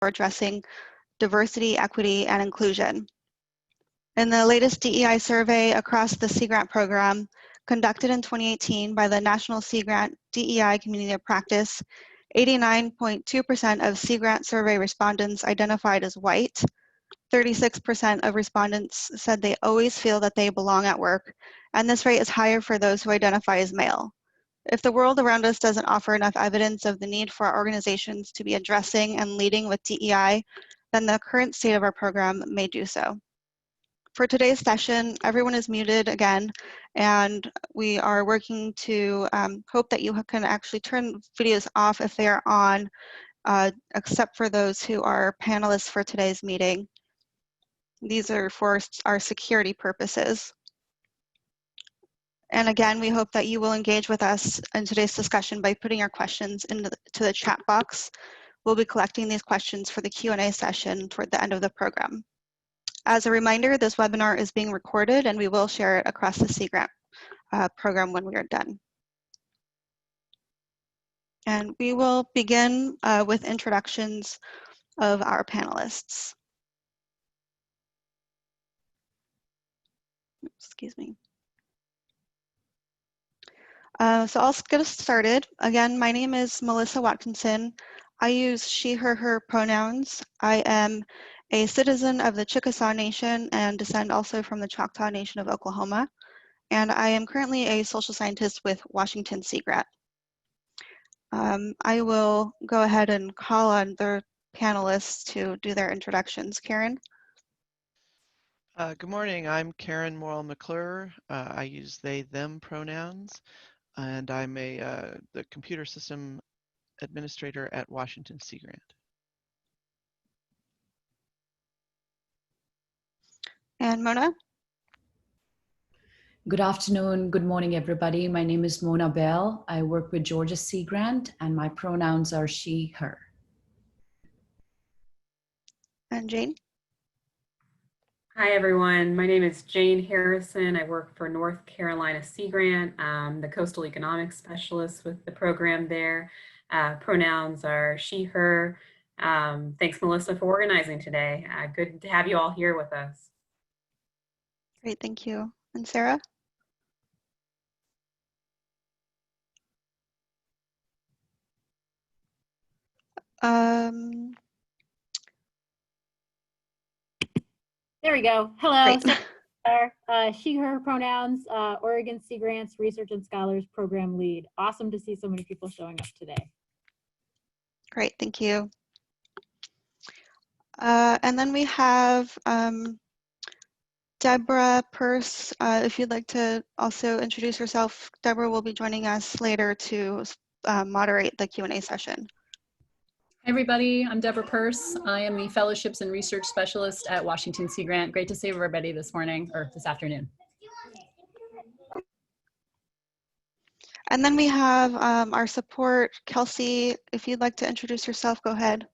addressing diversity, equity, and inclusion. In the latest DEI survey across the Sea Grant program, conducted in 2018 by the National Sea Grant DEI Community of Practice, 89.2% of Sea Grant survey respondents identified as white. 36% of respondents said they always feel that they belong at work, and this rate is higher for those who identify as male. If the world around us doesn't offer enough evidence of the need for our organizations to be addressing and leading with DEI, then the current state of our program may do so. For today's session, everyone is muted again, and we are working to hope that you can actually turn videos off if they are on, except for those who are panelists for today's meeting. These are for our security purposes. And again, we hope that you will engage with us in today's discussion by putting your questions into the chat box. We'll be collecting these questions for the Q&A session toward the end of the program. As a reminder, this webinar is being recorded and we will share it across the Sea Grant program when we are done. And we will begin with introductions of our panelists. Excuse me. So I'll get us started. Again, my name is Melissa Watkinson. I use she, her pronouns. I am a citizen of the Chickasaw Nation and descend also from the Choctaw Nation of Oklahoma. And I am currently a social scientist with Washington Sea Grant. I will go ahead and call on the panelists to do their introductions. Karen? Good morning, I'm Karen Morrill-McClure. I use they, them pronouns, and I'm the computer system administrator at Washington Sea Grant. And Mona? Good afternoon, good morning, everybody. My name is Mona Bell. I work with Georgia Sea Grant, and my pronouns are she, her. And Jane? Hi, everyone. My name is Jane Harrison. I work for North Carolina Sea Grant. I'm the Coastal Economics Specialist with the program there. Pronouns are she, her. Thanks, Melissa, for organizing today. Good to have you all here with us. Great, thank you. And Sarah? There we go. Hello. Great. She, her pronouns, Oregon Sea Grants Research and Scholars Program Lead. Awesome to see so many people showing up today. Great, thank you. And then we have Deborah Purse. If you'd like to also introduce yourself, Deborah will be joining us later to moderate the Q&A session. Hey everybody, I'm Deborah Purse. I am the Fellowships and Research Specialist at Washington Sea Grant. Great to see everybody this morning, or this afternoon. And then we have our support, Kelsey. If you'd like to introduce yourself, go ahead.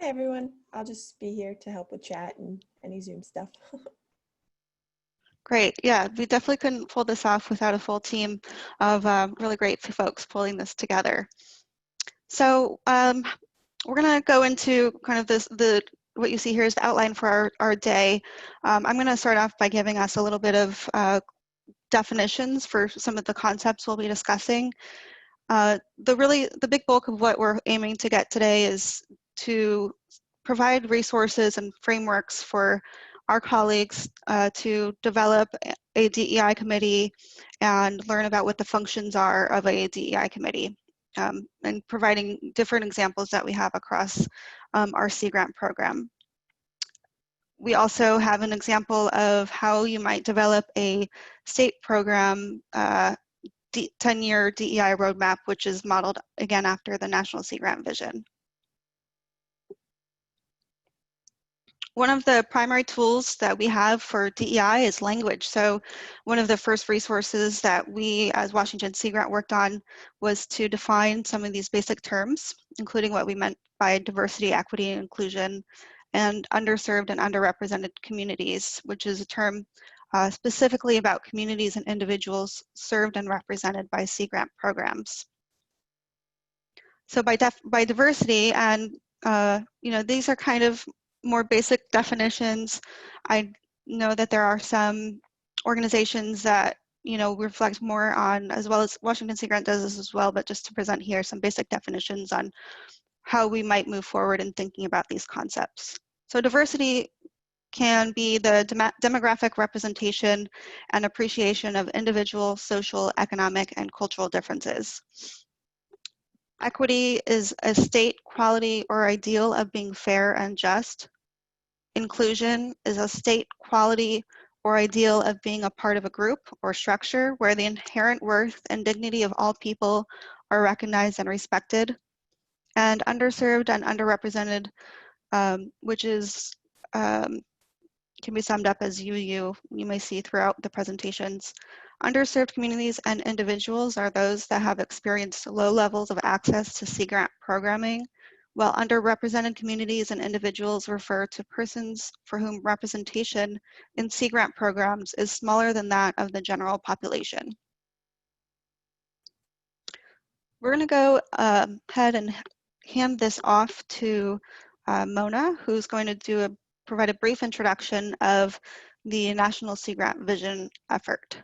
Hi everyone, I'll just be here to help with chat and any Zoom stuff. Great, yeah, we definitely couldn't pull this off without a full team of really great folks pulling this together. So we're gonna go into kind of what you see here is the outline for our day. I'm gonna start off by giving us a little bit of definitions for some of the concepts we'll be discussing. The big bulk of what we're aiming to get today is to provide resources and frameworks for our colleagues to develop a DEI committee and learn about what the functions are of a DEI committee. And providing different examples that we have across our Sea Grant program. We also have an example of how you might develop a state program 10-year DEI roadmap, which is modeled again after the National Sea Grant vision. One of the primary tools that we have for DEI is language. So one of the first resources that we as Washington Sea Grant worked on was to define some of these basic terms, including what we meant by diversity, equity, and inclusion, and underserved and underrepresented communities, which is a term specifically about communities and individuals served and represented by Sea Grant programs. So by diversity, and These are kind of more basic definitions. I know that there are some organizations that, reflect more on, as well as Washington Sea Grant does this as well, but just to present here some basic definitions on how we might move forward in thinking about these concepts. So diversity can be the demographic representation and appreciation of individual, social, economic, and cultural differences. Equity is a state quality or ideal of being fair and just. Inclusion is a state quality or ideal of being a part of a group or structure where the inherent worth and dignity of all people are recognized and respected. And underserved and underrepresented, which is can be summed up as you may see throughout the presentations. Underserved communities and individuals are those that have experienced low levels of access to Sea Grant programming, while underrepresented communities and individuals refer to persons for whom representation in Sea Grant programs is smaller than that of the general population. We're going to go ahead and hand this off to Mona, who's going to provide a brief introduction of the National Sea Grant Vision effort.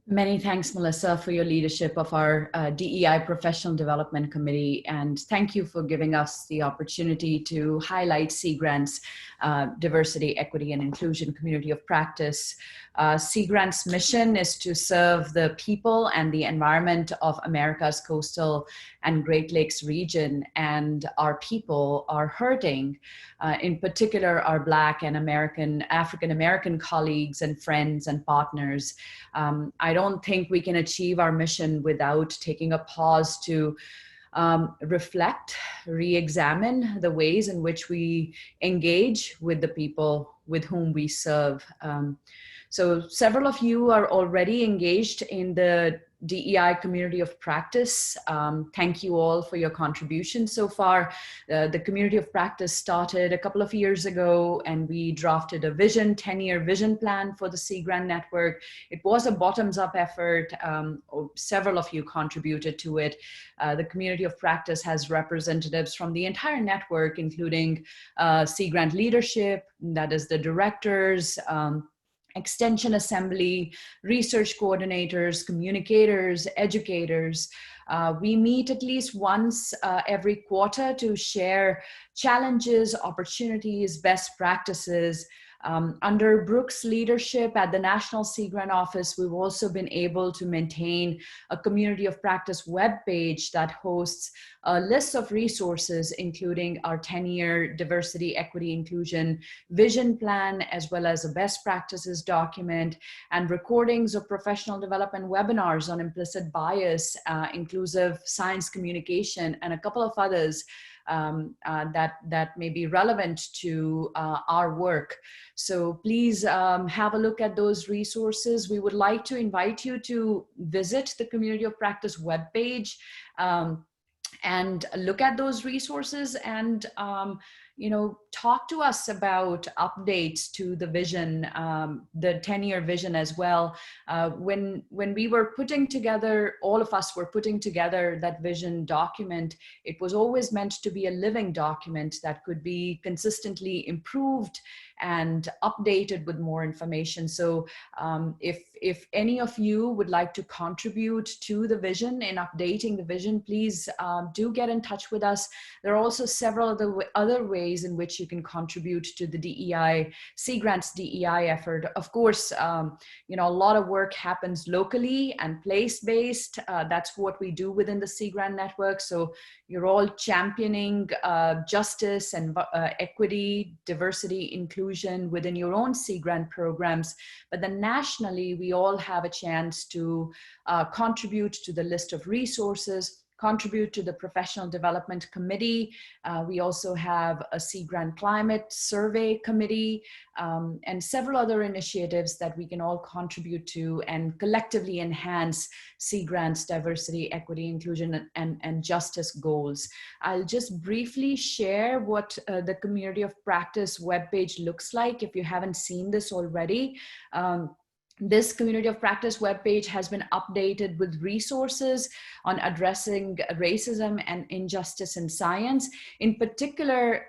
Many thanks, Melissa, for your leadership of our DEI Professional Development Committee, and thank you for giving us the opportunity to highlight Sea Grant's diversity, equity, and inclusion community of practice. Sea Grant's mission is to serve the people and the environment of America's coastal and Great Lakes region, and our people are hurting. In particular, our Black and African-American colleagues and friends and partners. I don't think we can achieve our mission without taking a pause to reflect, re-examine the ways in which we engage with the people with whom we serve. So several of you are already engaged in the DEI community of practice. Thank you all for your contribution so far. The community of practice started a couple of years ago, and we drafted a 10-year vision plan for the Sea Grant Network. It was a bottoms-up effort. Several of you contributed to it. The community of practice has representatives from the entire network, including Sea Grant leadership, that is the directors, Extension Assembly, research coordinators, communicators, educators. We meet at least once every quarter to share challenges, opportunities, best practices. Under Brooke's leadership at the National Sea Grant Office, we've also been able to maintain a community of practice webpage that hosts a list of resources, including our 10-year diversity, equity, inclusion vision plan, as well as a best practices document and recordings of professional development webinars on implicit bias, inclusive science communication, and a couple of others that may be relevant to our work. So please have a look at those resources. We would like to invite you to visit the Community of Practice webpage and look at those resources and talk to us about updates to the vision, the 10-year vision as well. When we were putting together, all of us were putting together that vision document, it was always meant to be a living document that could be consistently improved and updated with more information. So if any of you would like to contribute to the vision in updating the vision, please do get in touch with us. There are also several other ways in which you can contribute to the DEI, Sea Grant's DEI effort. Of course, a lot of work happens locally and place-based. That's what we do within the Sea Grant Network. So you're all championing justice and equity, diversity, inclusion within your own Sea Grant programs. But then nationally, we all have a chance to contribute to the list of resources, contribute to the Professional Development Committee. We also have a Sea Grant Climate Survey Committee and several other initiatives that we can all contribute to and collectively enhance Sea Grant's diversity, equity, inclusion, and justice goals. I'll just briefly share what the Community of Practice webpage looks like if you haven't seen this already. This community of practice webpage has been updated with resources on addressing racism and injustice in science. In particular,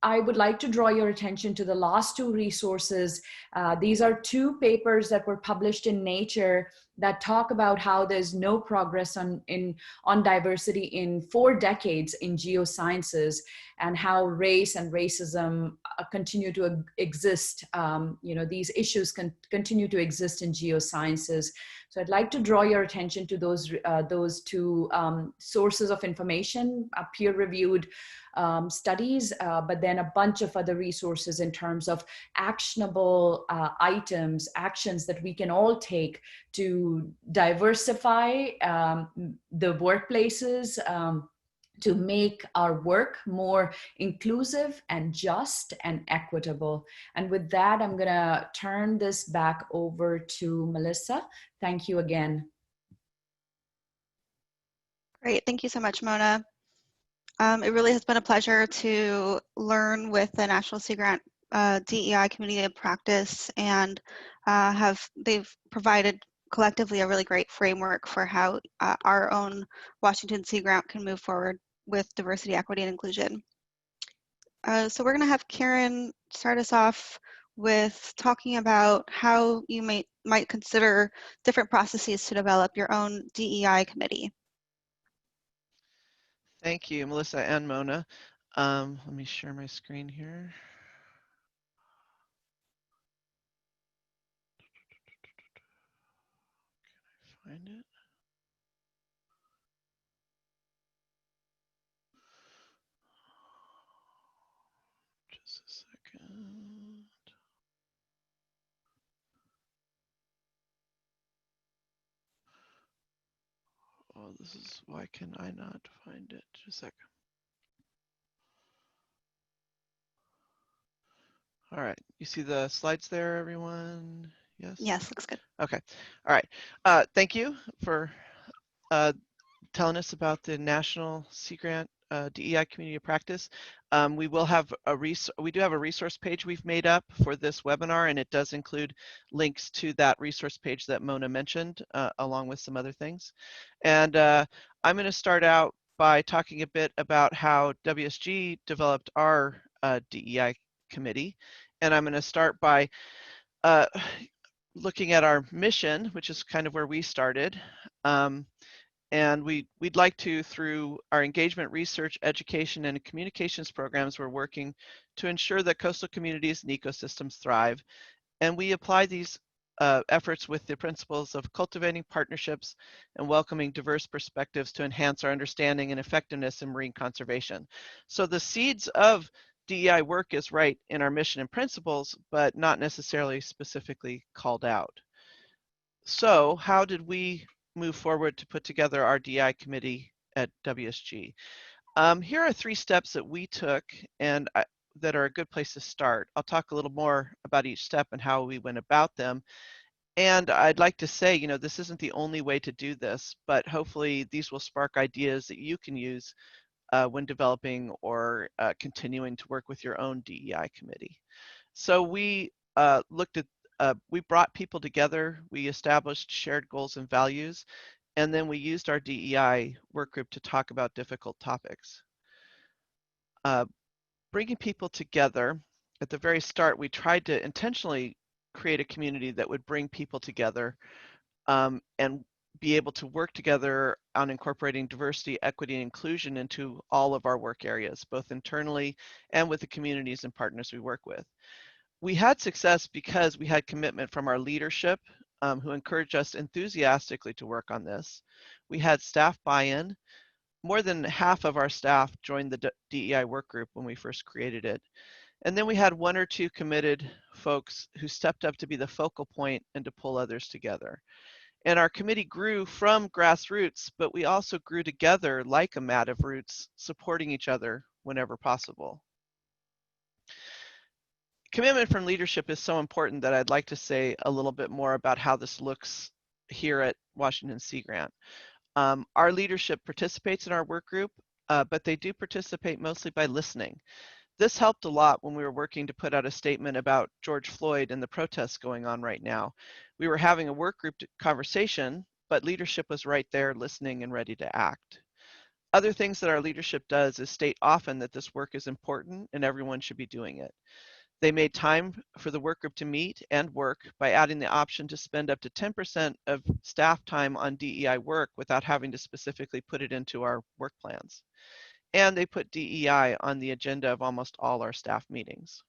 I would like to draw your attention to the last two resources. These are two papers that were published in Nature that talk about how there's no progress on diversity in 4 decades in geosciences, and how race and racism continue to exist. These issues continue to exist in geosciences. So I'd like to draw your attention to those two sources of information, peer-reviewed studies, but then a bunch of other resources in terms of actionable actions that we can all take to diversify the workplaces, to make our work more inclusive and just and equitable. And with that, I'm gonna turn this back over to Melissa. Thank you again. Great, thank you so much, Mona. It really has been a pleasure to learn with the National Sea Grant DEI Community of Practice, and they've provided collectively a really great framework for how our own Washington Sea Grant can move forward with diversity, equity, and inclusion. So we're going to have Karen start us off with talking about how you might consider different processes to develop your own DEI committee. Thank you, Melissa and Mona. Let me share my screen here. Can I find it? Just a second. Oh, this is, why can I not find it? Just a second. All right, you see the slides there, everyone? Yes? Yes, looks good. Okay, all right. Thank you for telling us about the National Sea Grant DEI Community of Practice. We do have a resource page we've made up for this webinar, and it does include links to that resource page that Mona mentioned, along with some other things. And I'm going to start out by talking a bit about how WSG developed our DEI committee. And I'm going to start by looking at our mission, which is kind of where we started. And we'd like to, through our engagement, research, education, and communications programs, we're working to ensure that coastal communities and ecosystems thrive. And we apply these efforts with the principles of cultivating partnerships and welcoming diverse perspectives to enhance our understanding and effectiveness in marine conservation. So the seeds of DEI work is right in our mission and principles, but not necessarily specifically called out. So how did we move forward to put together our DEI committee at WSG? Here are 3 steps that we took, and that are a good place to start. I'll talk a little more about each step and how we went about them. And I'd like to say, this isn't the only way to do this, but hopefully these will spark ideas that you can use when developing or continuing to work with your own DEI committee. So we we brought people together, we established shared goals and values, and then we used our DEI work group to talk about difficult topics. Bringing people together, at the very start, we tried to intentionally create a community that would bring people together and be able to work together on incorporating diversity, equity, and inclusion into all of our work areas, both internally and with the communities and partners we work with. We had success because we had commitment from our leadership, who encouraged us enthusiastically to work on this. We had staff buy-in. More than half of our staff joined the DEI work group when we first created it. And then we had 1 or 2 committed folks who stepped up to be the focal point and to pull others together. And our committee grew from grassroots, but we also grew together like a mat of roots, supporting each other whenever possible. Commitment from leadership is so important that I'd like to say a little bit more about how this looks here at Washington Sea Grant. Our leadership participates in our work group, but they do participate mostly by listening. This helped a lot when we were working to put out a statement about George Floyd and the protests going on right now. We were having a work group conversation, but leadership was right there listening and ready to act. Other things that our leadership does is state often that this work is important and everyone should be doing it. They made time for the work group to meet and work by adding the option to spend up to 10% of staff time on DEI work without having to specifically put it into our work plans. And they put DEI on the agenda of almost all our staff meetings.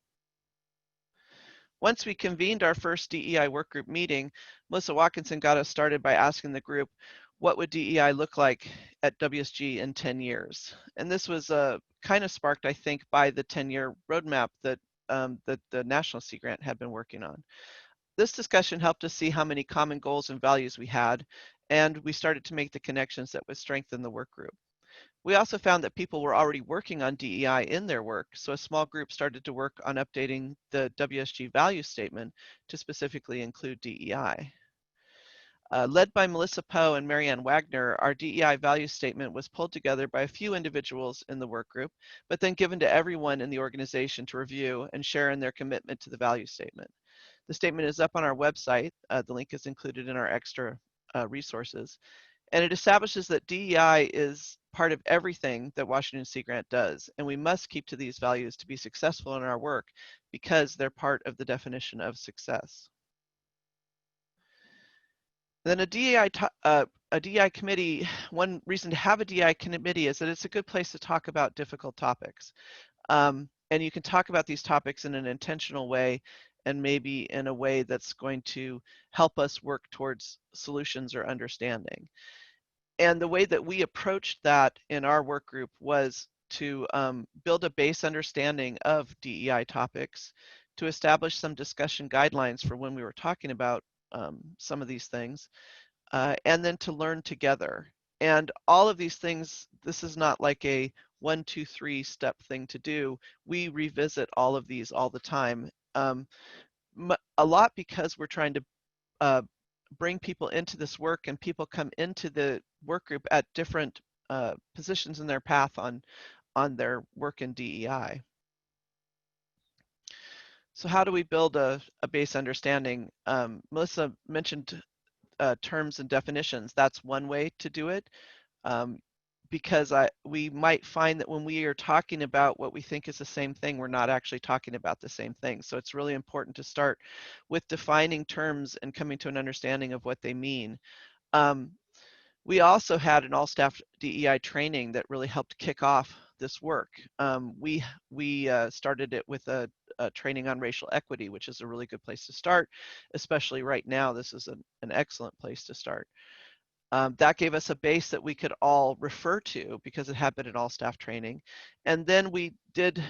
Once we convened our first DEI workgroup meeting, Melissa Watkinson got us started by asking the group, what would DEI look like at WSG in 10 years? And this was kind of sparked, I think, by the 10-year roadmap that the National Sea Grant had been working on. This discussion helped us see how many common goals and values we had, and we started to make the connections that would strengthen the work group. We also found that people were already working on DEI in their work, so a small group started to work on updating the WSG value statement to specifically include DEI. Led by Melissa Poe and Marianne Wagner, our DEI value statement was pulled together by a few individuals in the work group, but then given to everyone in the organization to review and share in their commitment to the value statement. The statement is up on our website. The link is included in our extra resources. And it establishes that DEI is part of everything that Washington Sea Grant does, and we must keep to these values to be successful in our work because they're part of the definition of success. Then a DEI committee, one reason to have a DEI committee is that it's a good place to talk about difficult topics. And you can talk about these topics in an intentional way and maybe in a way that's going to help us work towards solutions or understanding. And the way that we approached that in our work group was to build a base understanding of DEI topics, to establish some discussion guidelines for when we were talking about some of these things, and then to learn together. And all of these things, this is not like a 1, 2, 3 step thing to do. We revisit all of these all the time. A lot because we're trying to bring people into this work, and people come into the work group at different positions in their path on their work in DEI. So how do we build a base understanding? Melissa mentioned terms and definitions. That's one way to do it, because we might find that when we are talking about what we think is the same thing, we're not actually talking about the same thing. So it's really important to start with defining terms and coming to an understanding of what they mean. We also had an all-staff DEI training that really helped kick off this work. We started it with a training on racial equity, which is a really good place to start, especially right now. This is an excellent place to start. That gave us a base that we could all refer to because it had been an all-staff training. And then we did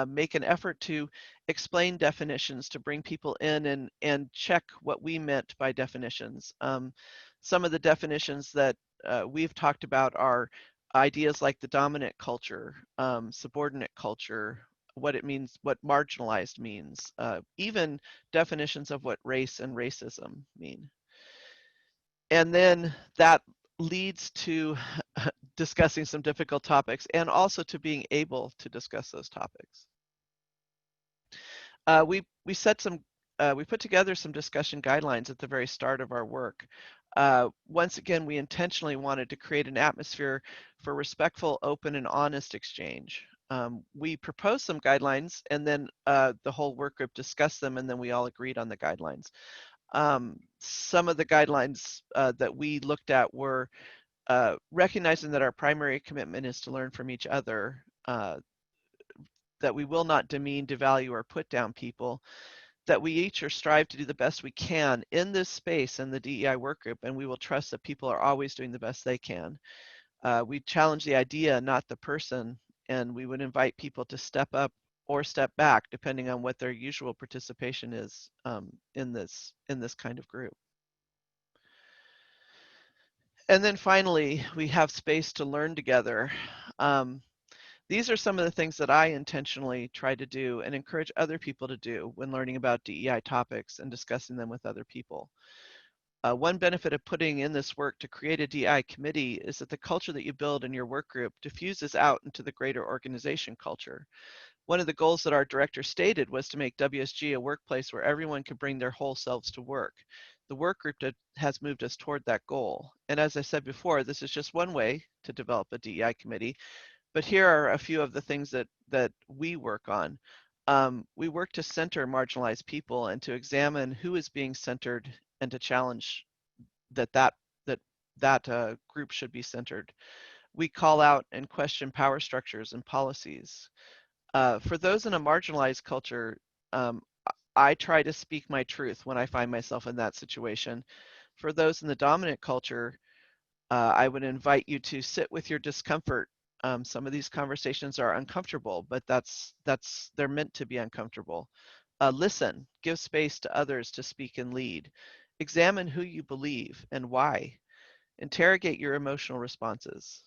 make an effort to explain definitions, to bring people in and check what we meant by definitions. Some of the definitions that we've talked about are ideas like the dominant culture, subordinate culture, what it means, what marginalized means, even definitions of what race and racism mean. And then that leads to discussing some difficult topics and also to being able to discuss those topics. We put together some discussion guidelines at the very start of our work. Once again, we intentionally wanted to create an atmosphere for respectful, open, and honest exchange. We proposed some guidelines, and then the whole work group discussed them, and then we all agreed on the guidelines. Some of the guidelines that we looked at were recognizing that our primary commitment is to learn from each other, that we will not demean, devalue, or put down people, that we each strive to do the best we can in this space in the DEI work group, and we will trust that people are always doing the best they can. We challenge the idea, not the person, and we would invite people to step up or step back depending on what their usual participation is in this kind of group. And then finally, we have space to learn together. These are some of the things that I intentionally try to do and encourage other people to do when learning about DEI topics and discussing them with other people. One benefit of putting in this work to create a DEI committee is that the culture that you build in your work group diffuses out into the greater organization culture. One of the goals that our director stated was to make WSG a workplace where everyone could bring their whole selves to work. The work group has moved us toward that goal. And as I said before, this is just one way to develop a DEI committee, but here are a few of the things that we work on. We work to center marginalized people and to examine who is being centered and to challenge that group should be centered. We call out and question power structures and policies. For those in a marginalized culture, I try to speak my truth when I find myself in that situation. For those in the dominant culture, I would invite you to sit with your discomfort. Some of these conversations are uncomfortable, but they're meant to be uncomfortable. Listen, give space to others to speak and lead. Examine who you believe and why. Interrogate your emotional responses,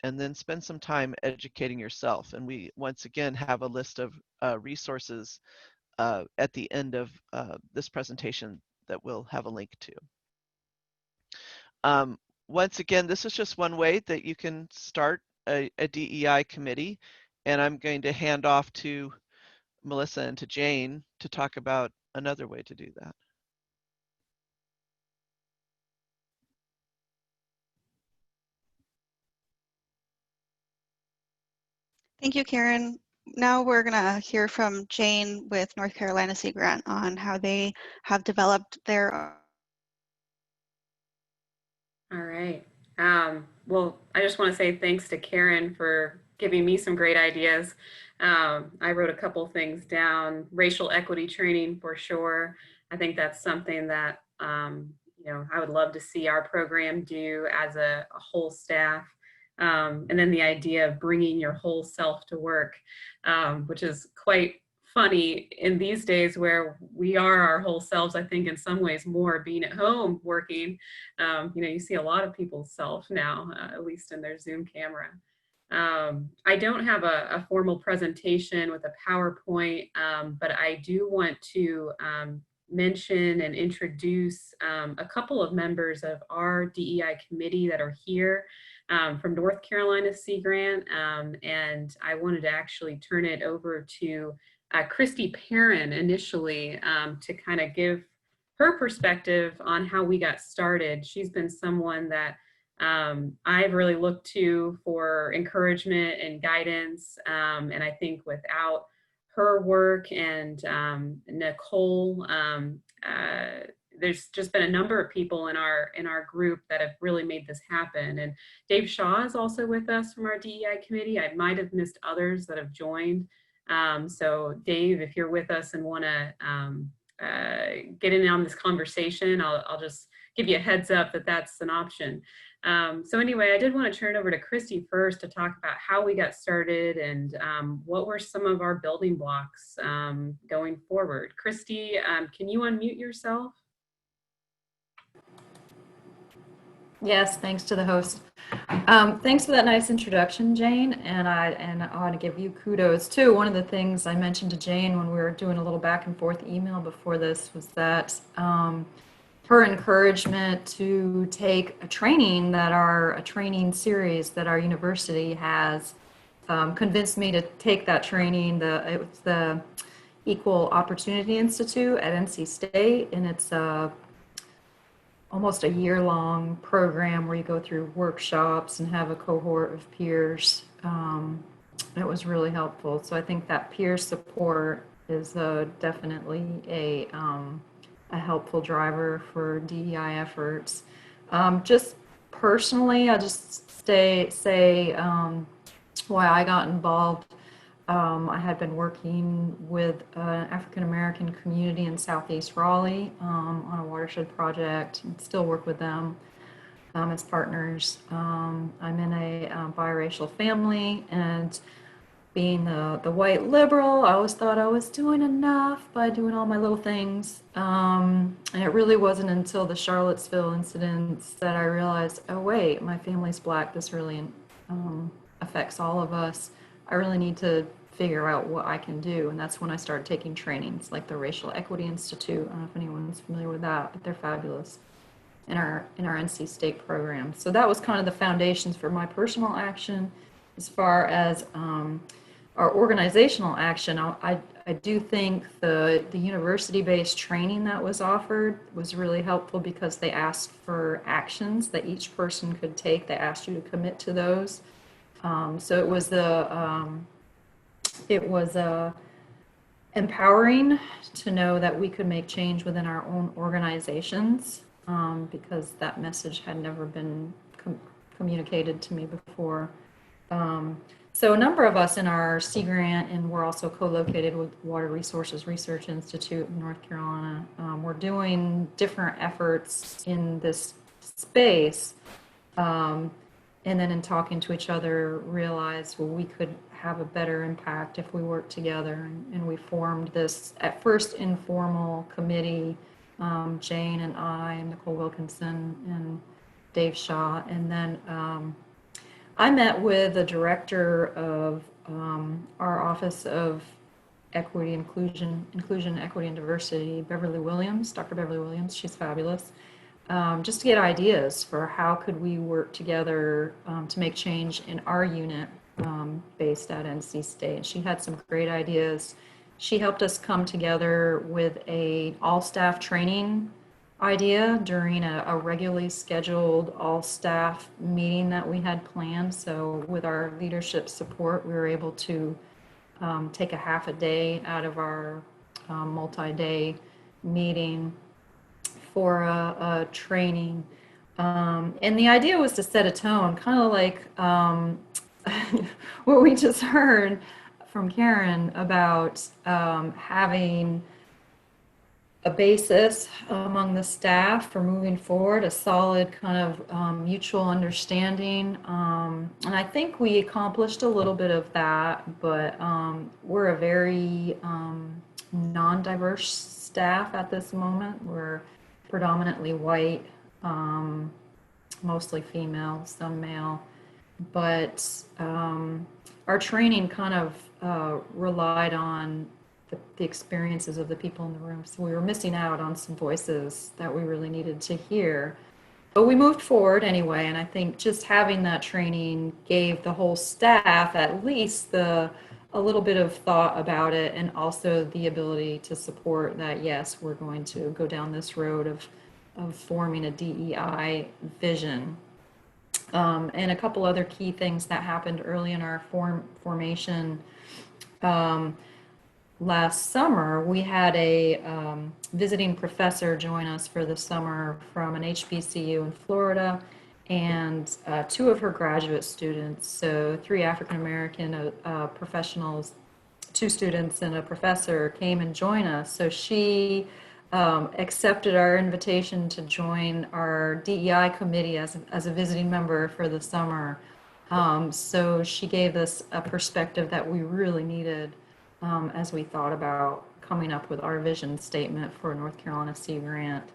and then spend some time educating yourself. And we once again have a list of resources at the end of this presentation that we'll have a link to. Once again, this is just one way that you can start a DEI committee, and I'm going to hand off to Melissa and to Jane to talk about another way to do that. Thank you, Karen. Now we're going to hear from Jane with North Carolina Sea Grant on how they have developed their. All right. Well, I just want to say thanks to Karen for giving me some great ideas. I wrote a couple things down. Racial equity training for sure. I think that's something that I would love to see our program do as a whole staff. And then the idea of bringing your whole self to work, which is quite funny in these days where we are our whole selves. I think in some ways more being at home working. You see a lot of people's self now, at least in their Zoom camera. I don't have a formal presentation with a PowerPoint, but I do want to mention and introduce a couple of members of our DEI committee that are here from North Carolina Sea Grant, and I wanted to actually turn it over to Christy Perrin initially to kind of give her perspective on how we got started. She's been someone that I've really looked to for encouragement and guidance, and I think without her work and Nicole, there's just been a number of people in our group that have really made this happen. And Dave Shaw is also with us from our DEI committee. I might have missed others that have joined. So Dave, if you're with us and want to get in on this conversation, I'll just give you a heads up that that's an option. So anyway, I did want to turn it over to Christy first to talk about how we got started and what were some of our building blocks going forward. Christy, can you unmute yourself? Yes, thanks to the host. Thanks for that nice introduction, Jane. And I want to give you kudos too. One of the things I mentioned to Jane when we were doing a little back and forth email before this was that her encouragement to take a training series that our university has convinced me to take that training. It was the Equal Opportunity Institute at NC State, and it's almost a year-long program where you go through workshops and have a cohort of peers. It was really helpful. So I think that peer support is definitely a helpful driver for DEI efforts. Just personally, I'll just say why I got involved. I had been working with an African-American community in Southeast Raleigh on a watershed project, and still work with them as partners. I'm in a biracial family, and being the white liberal, I always thought I was doing enough by doing all my little things. And it really wasn't until the Charlottesville incidents that I realized, oh wait, my family's Black. This really affects all of us. I really need to figure out what I can do. And that's when I started taking trainings like the Racial Equity Institute. I don't know if anyone's familiar with that, but they're fabulous in our NC State program. So that was kind of the foundations for my personal action. As far as our organizational action, I do think the university-based training that was offered was really helpful because they asked for actions that each person could take. They asked you to commit to those. So it was empowering to know that we could make change within our own organizations, because that message had never been communicated to me before. So a number of us in our Sea Grant, and we're also co-located with Water Resources Research Institute in North Carolina, we're doing different efforts in this space. And then in talking to each other, realized, well, we could have a better impact if we work together. And we formed this, at first, informal committee, Jane and I, and Nicole Wilkinson, and Dave Shaw. And then I met with the director of our Office of Equity, Inclusion, Equity, and Diversity, Beverly Williams, Dr. Beverly Williams. She's fabulous. Just to get ideas for how could we work together to make change in our unit based at NC State. She had some great ideas. She helped us come together with a all-staff training idea during a regularly scheduled all-staff meeting that we had planned. So with our leadership support, we were able to take a half a day out of our multi-day meeting for a training. And the idea was to set a tone, kind of like what we just heard from Karen about having a basis among the staff for moving forward, a solid kind of mutual understanding. And I think we accomplished a little bit of that, but we're a very non-diverse staff at this moment. We're predominantly white, mostly female, some male, but our training kind of relied on the experiences of the people in the room. So we were missing out on some voices that we really needed to hear. But we moved forward anyway, and I think just having that training gave the whole staff at least a little bit of thought about it, and also the ability to support that, yes, we're going to go down this road of forming a DEI vision. And a couple other key things that happened early in our formation. Last summer, we had a visiting professor join us for the summer from an HBCU in Florida, and two of her graduate students, so 3 African-American professionals, 2 students and a professor, came and joined us. So she accepted our invitation to join our DEI committee as a visiting member for the summer. So she gave us a perspective that we really needed as we thought about coming up with our vision statement for North Carolina Sea Grant.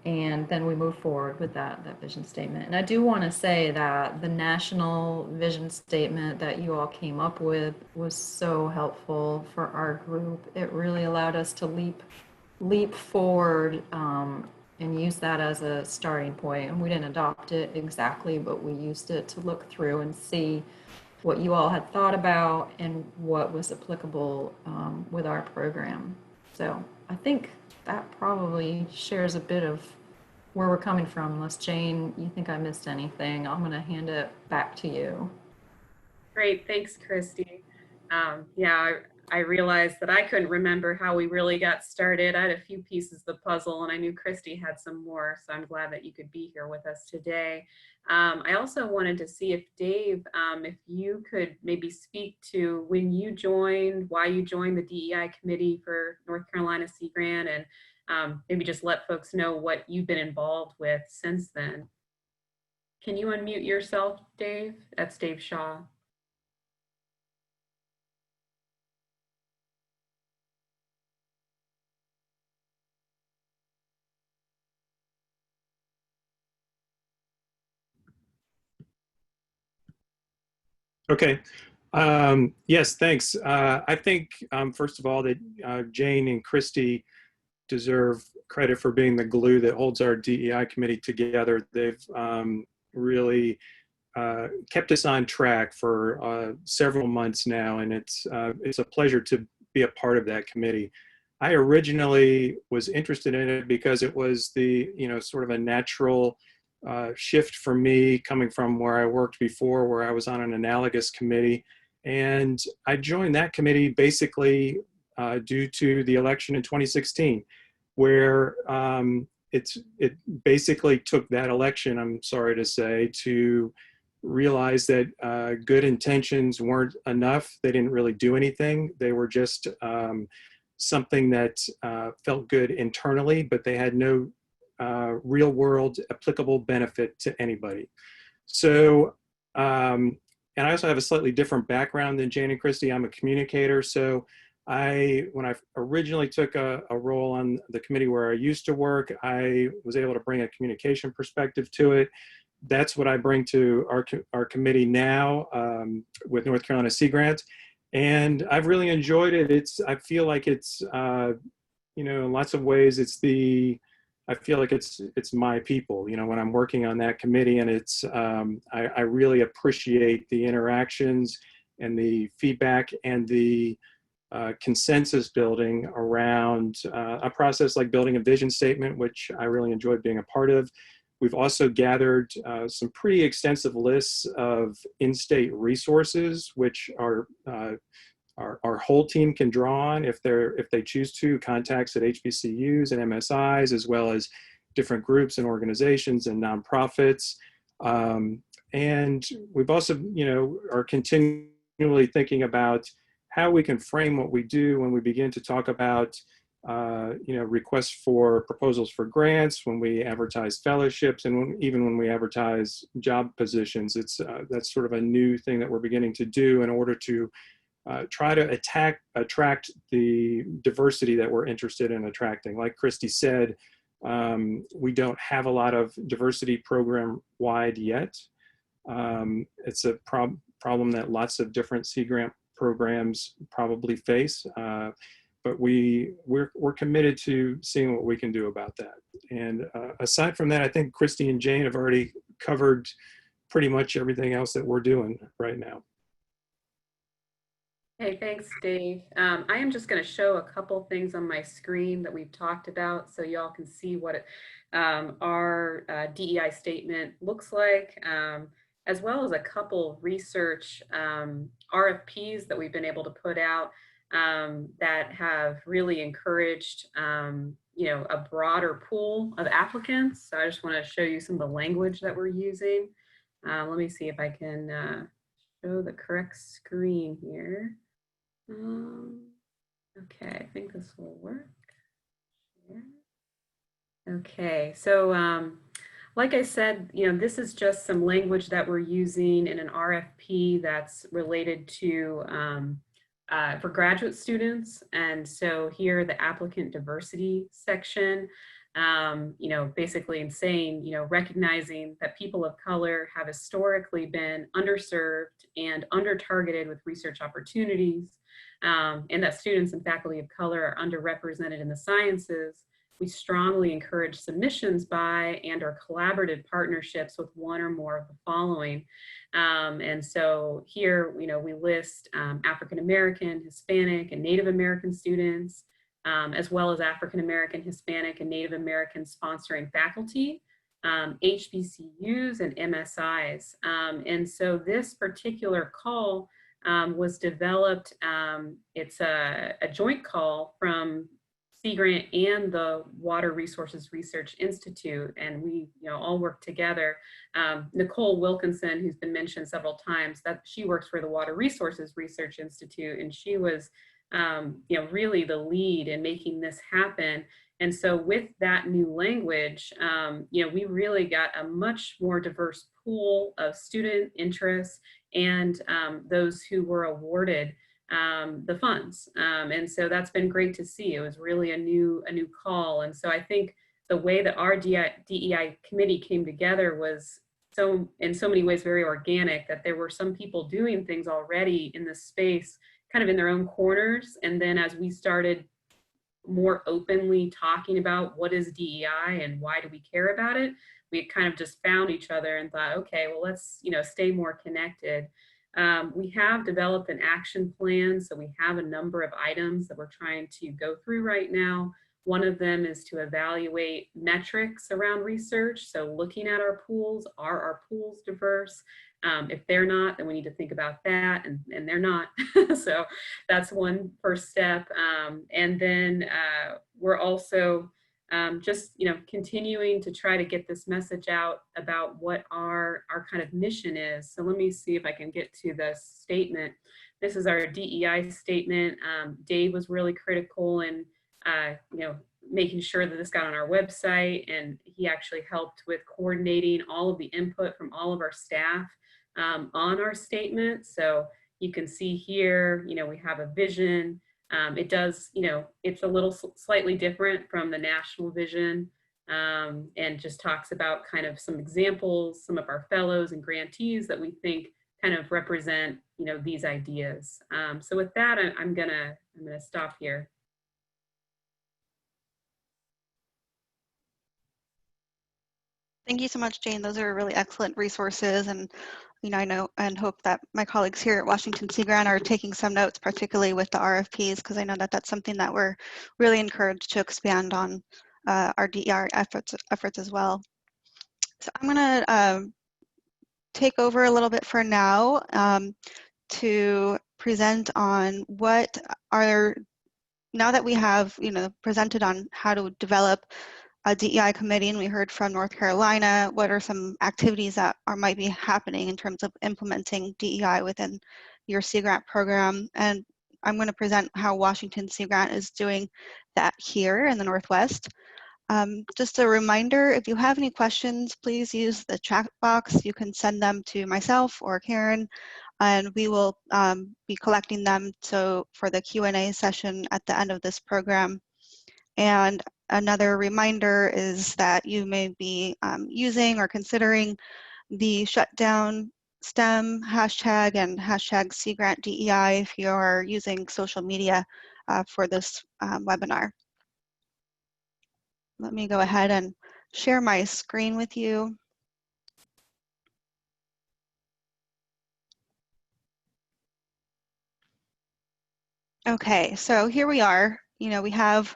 And then we moved forward with that vision statement. And I do want to say that the national vision statement that you all came up with was so helpful for our group. It really allowed us to leap forward and use that as a starting point. And we didn't adopt it exactly, but we used it to look through and see what you all had thought about and what was applicable with our program. So I think that probably shares a bit of where we're coming from. Unless, Jane, you think I missed anything, I'm going to hand it back to you. Great, thanks, Christy. Yeah, I realized that I couldn't remember how we really got started. I had a few pieces of the puzzle, and I knew Christy had some more, so I'm glad that you could be here with us today. I also wanted to see if Dave, if you could maybe speak to when you joined, why you joined the DEI committee for North Carolina Sea Grant, and maybe just let folks know what you've been involved with since then. Can you unmute yourself, Dave? That's Dave Shaw. Okay. Yes, thanks. I think, first of all, that Jane and Christy deserve credit for being the glue that holds our DEI committee together. They've really kept us on track for several months now, and it's a pleasure to be a part of that committee. I originally was interested in it because it was the, sort of a natural shift for me coming from where I worked before, where I was on an analogous committee. And I joined that committee basically due to the election in 2016, where it basically took that election, I'm sorry to say, to realize that good intentions weren't enough. They didn't really do anything. They were just something that felt good internally, but they had no real world applicable benefit to anybody. So, and I also have a slightly different background than Jane and Christy. I'm a communicator. So when I originally took a role on the committee where I used to work, I was able to bring a communication perspective to it. That's what I bring to our committee now with North Carolina Sea Grant. And I've really enjoyed it. I feel like it's, in lots of ways, I feel like it's my people, when I'm working on that committee, and I really appreciate the interactions and the feedback and the consensus building around a process like building a vision statement, which I really enjoyed being a part of. We've also gathered some pretty extensive lists of in-state resources, which our whole team can draw on if they choose to, contacts at HBCUs and MSIs, as well as different groups and organizations and nonprofits. And we've also, are continually thinking about how we can frame what we do when we begin to talk about requests for proposals for grants, when we advertise fellowships, and even when we advertise job positions. That's sort of a new thing that we're beginning to do in order to try to attract the diversity that we're interested in attracting. Like Christy said, we don't have a lot of diversity program-wide yet. It's a problem that lots of different Sea Grant programs probably face. But we're committed to seeing what we can do about that. And aside from that, I think Christy and Jane have already covered pretty much everything else that we're doing right now. Hey, thanks, Dave. I am just going to show a couple things on my screen that we've talked about so y'all can see what our DEI statement looks like, as well as a couple research RFPs that we've been able to put out that have really encouraged, a broader pool of applicants. So I just want to show you some of the language that we're using. Let me see if I can show the correct screen here. Okay, I think this will work. Okay, so like I said, this is just some language that we're using in an RFP that's related to for graduate students. And so here, the applicant diversity section, basically in saying, recognizing that people of color have historically been underserved and under-targeted with research opportunities, and that students and faculty of color are underrepresented in the sciences. We strongly encourage submissions by and/or collaborative partnerships with one or more of the following. And so here, we list African American, Hispanic, and Native American students, as well as African American, Hispanic, and Native American sponsoring faculty, HBCUs, and MSIs. And so this particular call was developed. It's a joint call from Sea Grant and the Water Resources Research Institute, and we all work together. Nicole Wilkinson, who's been mentioned several times, that she works for the Water Resources Research Institute, and she was really the lead in making this happen. And so with that new language, we really got a much more diverse pool of student interests and those who were awarded the funds. And so that's been great to see. It was really a new call. And so I think the way that our DEI committee came together was in so many ways very organic, that there were some people doing things already in this space kind of in their own corners. And then as we started more openly talking about what is DEI and why do we care about it, we kind of just found each other and thought, okay, well, let's, stay more connected. We have developed an action plan. So we have a number of items that we're trying to go through right now. One of them is to evaluate metrics around research. So looking at our pools, are our pools diverse? If they're not, then we need to think about that, and they're not. So that's one first step. And then we're also just continuing to try to get this message out about what our kind of mission is. So let me see if I can get to the statement. This is our DEI statement. Dave was really critical in making sure that this got on our website, and he actually helped with coordinating all of the input from all of our staff on our statement. So you can see here, we have a vision. It does, it's a little slightly different from the national vision, and just talks about kind of some examples, some of our fellows and grantees that we think kind of represent, these ideas. So with that, I'm gonna stop here. Thank you so much, Jane. Those are really excellent resources, and I know and hope that my colleagues here at Washington Sea Grant are taking some notes, particularly with the RFPs, because I know that that's something that we're really encouraged to expand on our DEI efforts as well. So I'm going to take over a little bit for now to present on what are, now that we have presented on how to develop a DEI committee, and we heard from North Carolina, what are some activities that might be happening in terms of implementing DEI within your Sea Grant program. And I'm going to present how Washington Sea Grant is doing that here in the Northwest. Just a reminder, if you have any questions, please use the chat box. You can send them to myself or Karen, and we will be collecting them for the Q&A session at the end of this program. And another reminder is that you may be using or considering the shutdown STEM hashtag and hashtag SeaGrantDEI if you are using social media for this webinar. Let me go ahead and share my screen with you. Okay, so here we are. We have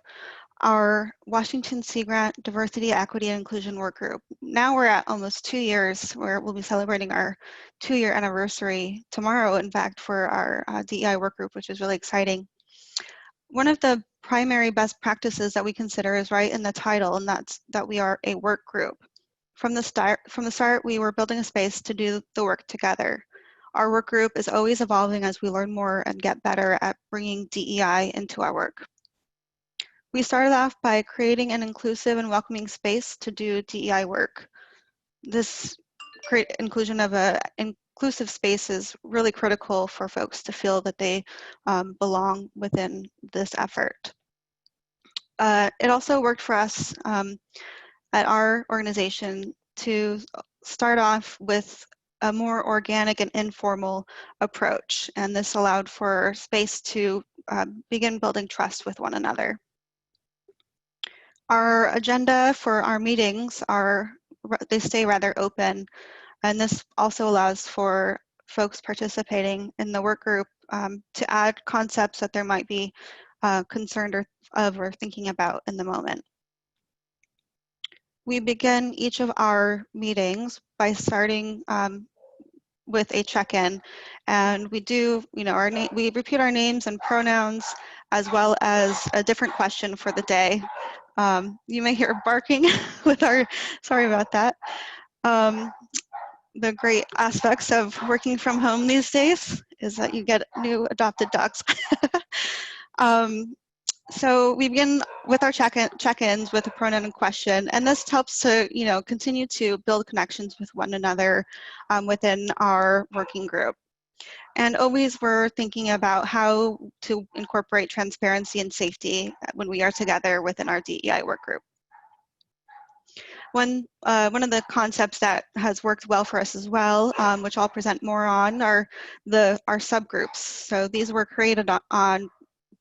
our Washington Sea Grant Diversity, Equity, and Inclusion Work Group. Now we're at almost 2 years, where we'll be celebrating our 2-year anniversary tomorrow, in fact, for our DEI work group, which is really exciting. One of the primary best practices that we consider is right in the title, and that's that we are a work group. From the start, we were building a space to do the work together. Our work group is always evolving as we learn more and get better at bringing DEI into our work. We started off by creating an inclusive and welcoming space to do DEI work. This inclusion of an inclusive space is really critical for folks to feel that they belong within this effort. It also worked for us at our organization to start off with a more organic and informal approach, and this allowed for space to begin building trust with one another. Our agenda for our meetings they stay rather open, and this also allows for folks participating in the work group to add concepts that they might be concerned or thinking about in the moment. We begin each of our meetings by starting with a check-in, and we do, we repeat our names and pronouns, as well as a different question for the day. You may hear barking with sorry about that. The great aspects of working from home these days is that you get new adopted dogs. So we begin with our check-ins with a pronoun and question, and this helps to continue to build connections with one another within our working group. And always we're thinking about how to incorporate transparency and safety when we are together within our DEI work group. One of the concepts that has worked well for us as well, which I'll present more on, are our subgroups. So these were created on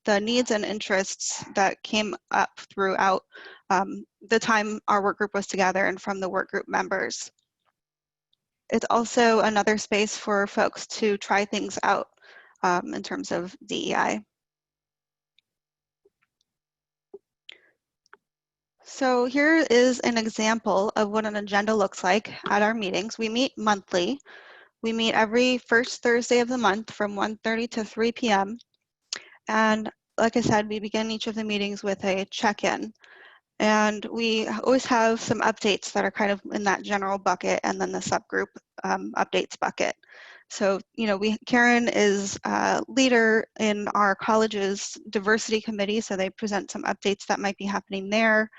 the needs and interests that came up throughout the time our work group was together and from the work group members. It's also another space for folks to try things out in terms of DEI. So here is an example of what an agenda looks like at our meetings. We meet monthly. We meet every first Thursday of the month from 1:30 to 3 p.m. And like I said, we begin each of the meetings with a check-in. And we always have some updates that are kind of in that general bucket and then the subgroup updates bucket. So, you know, Karen is a leader in our college's diversity committee, so they present some updates that might be happening there.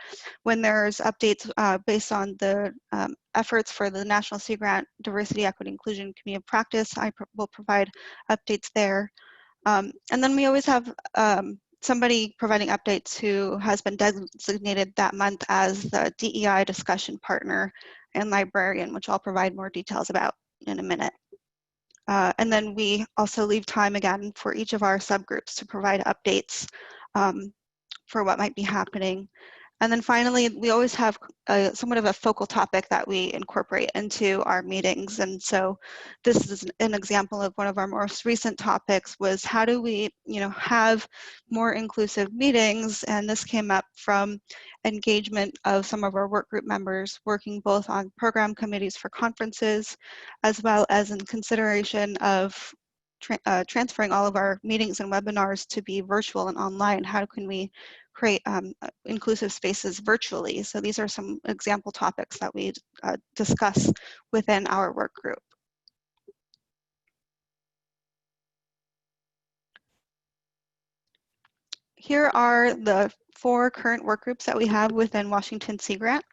When there's updates based on the efforts for the National Sea Grant Diversity, Equity, Inclusion Committee of Practice, I will provide updates there. And then we always have somebody providing updates who has been designated that month as the DEI discussion partner and librarian, which I'll provide more details about in a minute. And then we also leave time again for each of our subgroups to provide updates for what might be happening. And then finally, we always have somewhat of a focal topic that we incorporate into our meetings. And so this is an example of one of our most recent topics was how do we, you know, have more inclusive meetings? And this came up from engagement of some of our work group members working both on program committees for conferences, as well as in consideration of transferring all of our meetings and webinars to be virtual and online. How can we create inclusive spaces virtually? So these are some example topics that we discuss within our work group. Here are the 4 current work groups that we have within Washington Sea Grant.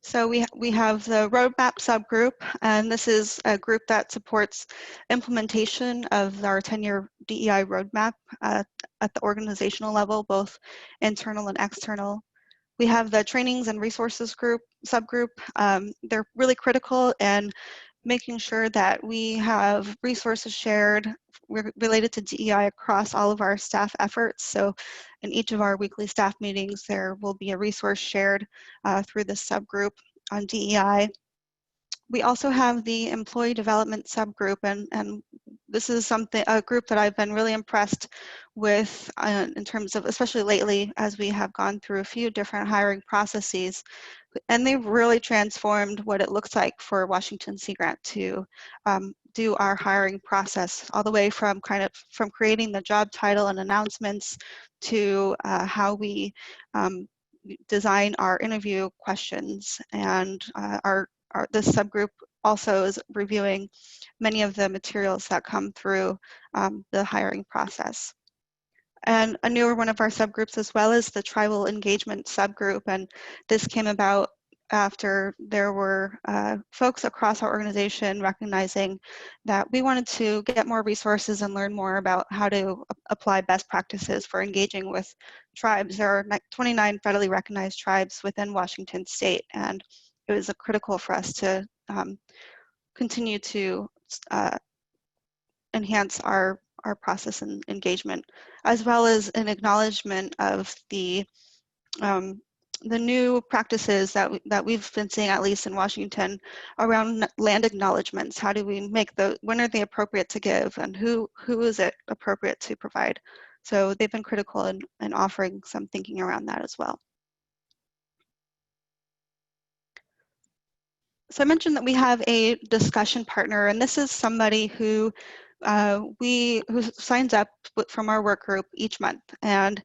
So we have the roadmap subgroup, and this is a group that supports implementation of our 10-year DEI roadmap at the organizational level, both internal and external. We have the trainings and resources group subgroup. They're really critical in making sure that we have resources shared related to DEI across all of our staff efforts. So in each of our weekly staff meetings, there will be a resource shared through this subgroup on DEI. We also have the employee development subgroup, and this is a group that I've been really impressed with in terms of, especially lately, as we have gone through a few different hiring processes, and they've really transformed what it looks like for Washington Sea Grant to do our hiring process, all the way from from creating the job title and announcements to how we design our interview questions. And this subgroup also is reviewing many of the materials that come through the hiring process. And a newer one of our subgroups as well is the tribal engagement subgroup. And this came about after there were folks across our organization recognizing that we wanted to get more resources and learn more about how to apply best practices for engaging with tribes. There are 29 federally recognized tribes within Washington state, and it was critical for us to continue to enhance our process and engagement, as well as an acknowledgement of the new practices that we've been seeing, at least in Washington, around land acknowledgements. How do we make when are they appropriate to give, and who is it appropriate to provide? So they've been critical in offering some thinking around that as well. So I mentioned that we have a discussion partner, and this is somebody who signs up from our work group each month. And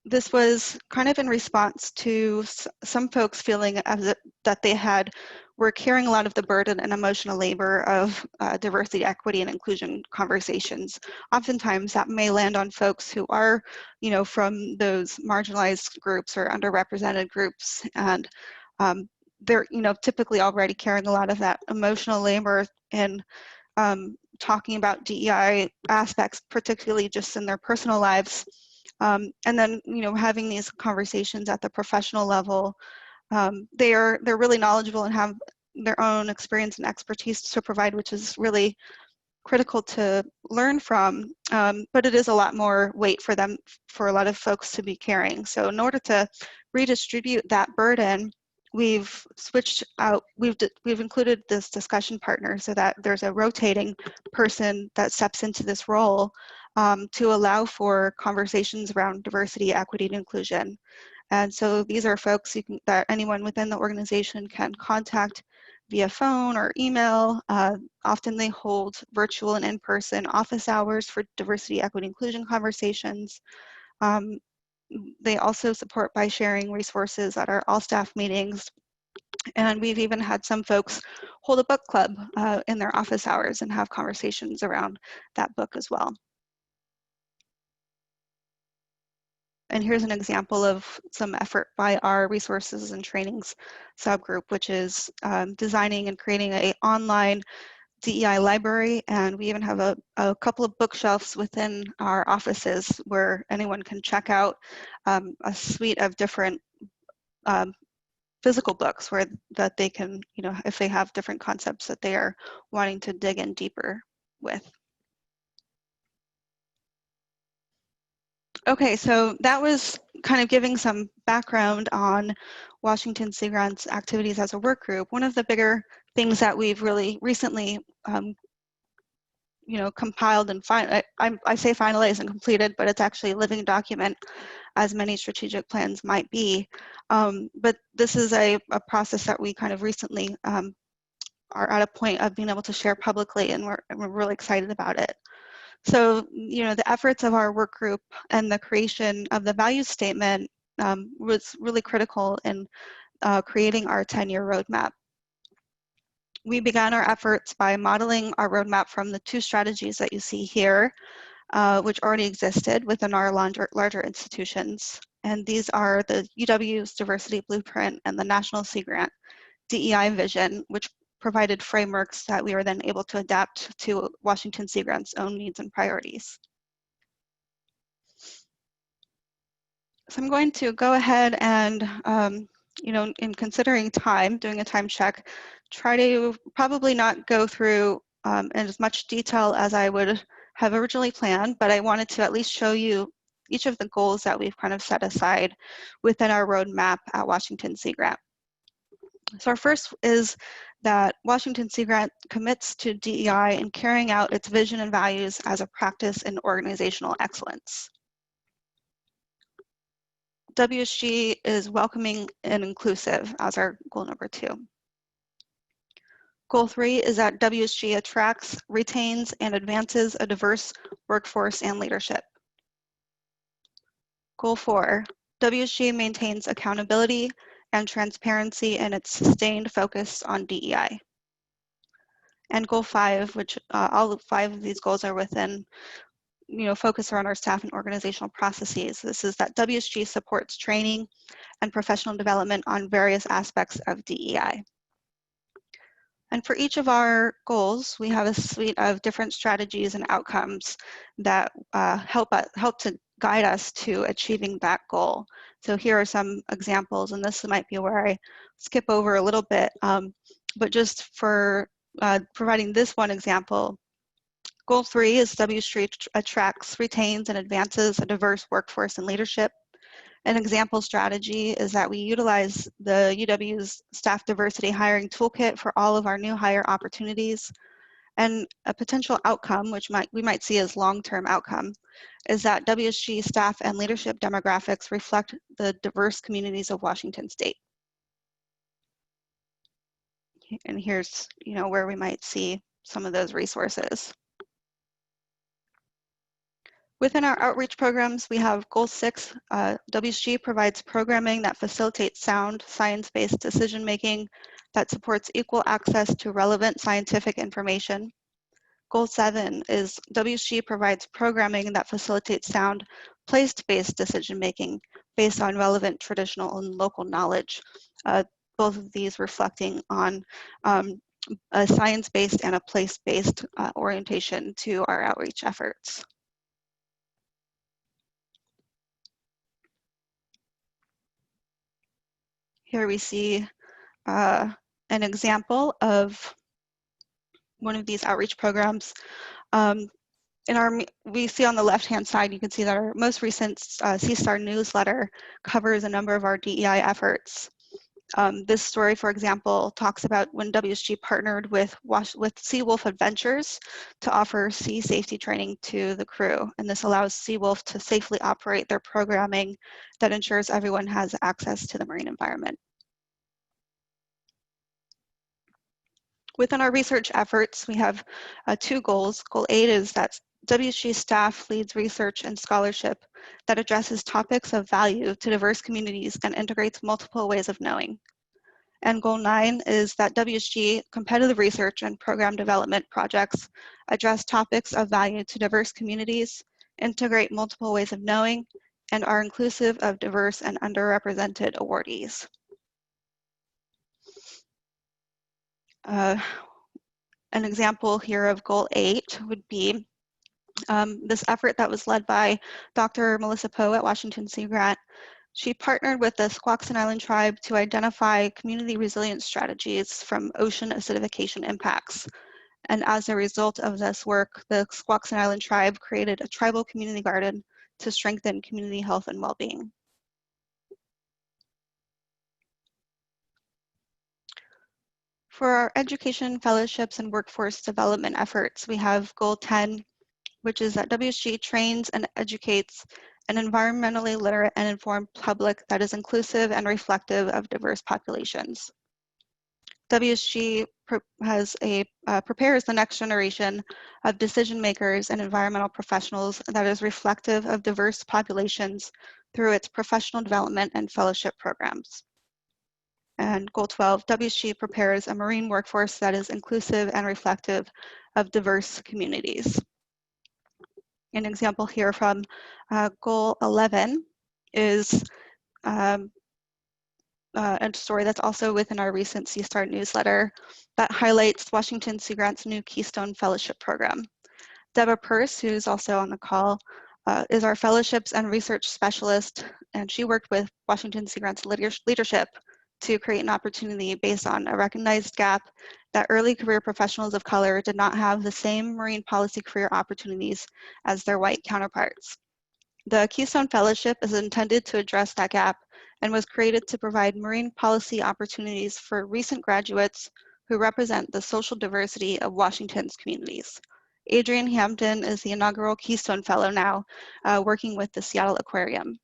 this was kind of in response to some folks feeling that they were carrying a lot of the burden and emotional labor of diversity, equity, and inclusion conversations. Oftentimes that may land on folks who are, you know, from those marginalized groups or underrepresented groups, and they're, you know, typically already carrying a lot of that emotional labor in talking about DEI aspects, particularly just in their personal lives. And then, you know, having these conversations at the professional level, they're really knowledgeable and have their own experience and expertise to provide, which is really critical to learn from, but it is a lot more weight for them, for a lot of folks to be carrying. So in order to redistribute that burden, we've switched out, we've included this discussion partner so that there's a rotating person that steps into this role to allow for conversations around diversity, equity, and inclusion. And so these are folks that anyone within the organization can contact via phone or email. Often they hold virtual and in-person office hours for diversity, equity, inclusion conversations. They also support by sharing resources at our all staff meetings. And we've even had some folks hold a book club in their office hours and have conversations around that book as well. And here's an example of some effort by our resources and trainings subgroup, which is designing and creating an online DEI library. And we even have a couple of bookshelves within our offices where anyone can check out a suite of different physical books where that they can, if they have different concepts that they are wanting to dig in deeper with. Okay, so that was kind of giving some background on Washington Sea Grant's activities as a work group. One of the bigger things that we've really recently, compiled and I say finalized and completed, but it's actually a living document, as many strategic plans might be. But this is a process that we kind of recently are at a point of being able to share publicly, and we're really excited about it. So, the efforts of our work group and the creation of the values statement was really critical in creating our 10-year roadmap. We began our efforts by modeling our roadmap from the 2 strategies that you see here, which already existed within our larger institutions. And these are the UW's Diversity Blueprint and the National Sea Grant DEI vision, which provided frameworks that we were then able to adapt to Washington Sea Grant's own needs and priorities. So I'm going to go ahead and, in considering time, doing a time check, try to probably not go through in as much detail as I would have originally planned, but I wanted to at least show you each of the goals that we've kind of set aside within our roadmap at Washington Sea Grant. So our first is that Washington Sea Grant commits to DEI in carrying out its vision and values as a practice in organizational excellence. WSG is welcoming and inclusive as our goal number 2. Goal 3 is that WSG attracts, retains, and advances a diverse workforce and leadership. Goal 4, WSG maintains accountability and transparency in its sustained focus on DEI. And goal 5, which all 5 of these goals are within, focus around our staff and organizational processes. This is that WSG supports training and professional development on various aspects of DEI. And for each of our goals, we have a suite of different strategies and outcomes that help to guide us to achieving that goal. So here are some examples, and this might be where I skip over a little bit, but just for providing this one example, goal 3 is WSG attracts, retains, and advances a diverse workforce and leadership. An example strategy is that we utilize the UW's staff diversity hiring toolkit for all of our new hire opportunities. And a potential outcome, which we might see as long-term outcome, is that WSG staff and leadership demographics reflect the diverse communities of Washington State. And here's, where we might see some of those resources. Within our outreach programs, we have Goal 6. WSG provides programming that facilitates sound, science-based decision-making that supports equal access to relevant scientific information. Goal 7 is WSG provides programming that facilitates sound, place-based decision-making based on relevant traditional and local knowledge. Both of these reflecting on a science-based and a place-based orientation to our outreach efforts. Here we see an example of one of these outreach programs. We see on the left-hand side, you can see that our most recent C-STAR newsletter covers a number of our DEI efforts. This story, for example, talks about when WSG partnered with Seawolf Adventures to offer sea safety training to the crew. And this allows Seawolf to safely operate their programming that ensures everyone has access to the marine environment. Within our research efforts, we have 2 goals. Goal 8 is that WSG staff leads research and scholarship that addresses topics of value to diverse communities and integrates multiple ways of knowing. And goal 9 is that WSG competitive research and program development projects address topics of value to diverse communities, integrate multiple ways of knowing, and are inclusive of diverse and underrepresented awardees. An example here of goal 8 would be this effort that was led by Dr. Melissa Poe at Washington Sea Grant. She partnered with the Squaxin Island tribe to identify community resilience strategies from ocean acidification impacts. And as a result of this work, the Squaxin Island tribe created a tribal community garden to strengthen community health and well-being. For our education, fellowships, and workforce development efforts, we have goal 10, which is that WSG trains and educates an environmentally literate and informed public that is inclusive and reflective of diverse populations. WSG prepares the next generation of decision makers and environmental professionals that is reflective of diverse populations through its professional development and fellowship programs. And goal 12, WSG prepares a marine workforce that is inclusive and reflective of diverse communities. An example here from goal 11 is a story that's also within our recent C-STAR newsletter that highlights Washington Sea Grant's new Keystone Fellowship Program. Deborah Purse, who's also on the call, is our fellowships and research specialist, and she worked with Washington Sea Grant's leadership to create an opportunity based on a recognized gap that early career professionals of color did not have the same marine policy career opportunities as their white counterparts. The Keystone Fellowship is intended to address that gap and was created to provide marine policy opportunities for recent graduates who represent the social diversity of Washington's communities. Adrienne Hampton is the inaugural Keystone Fellow now, working with the Seattle Aquarium.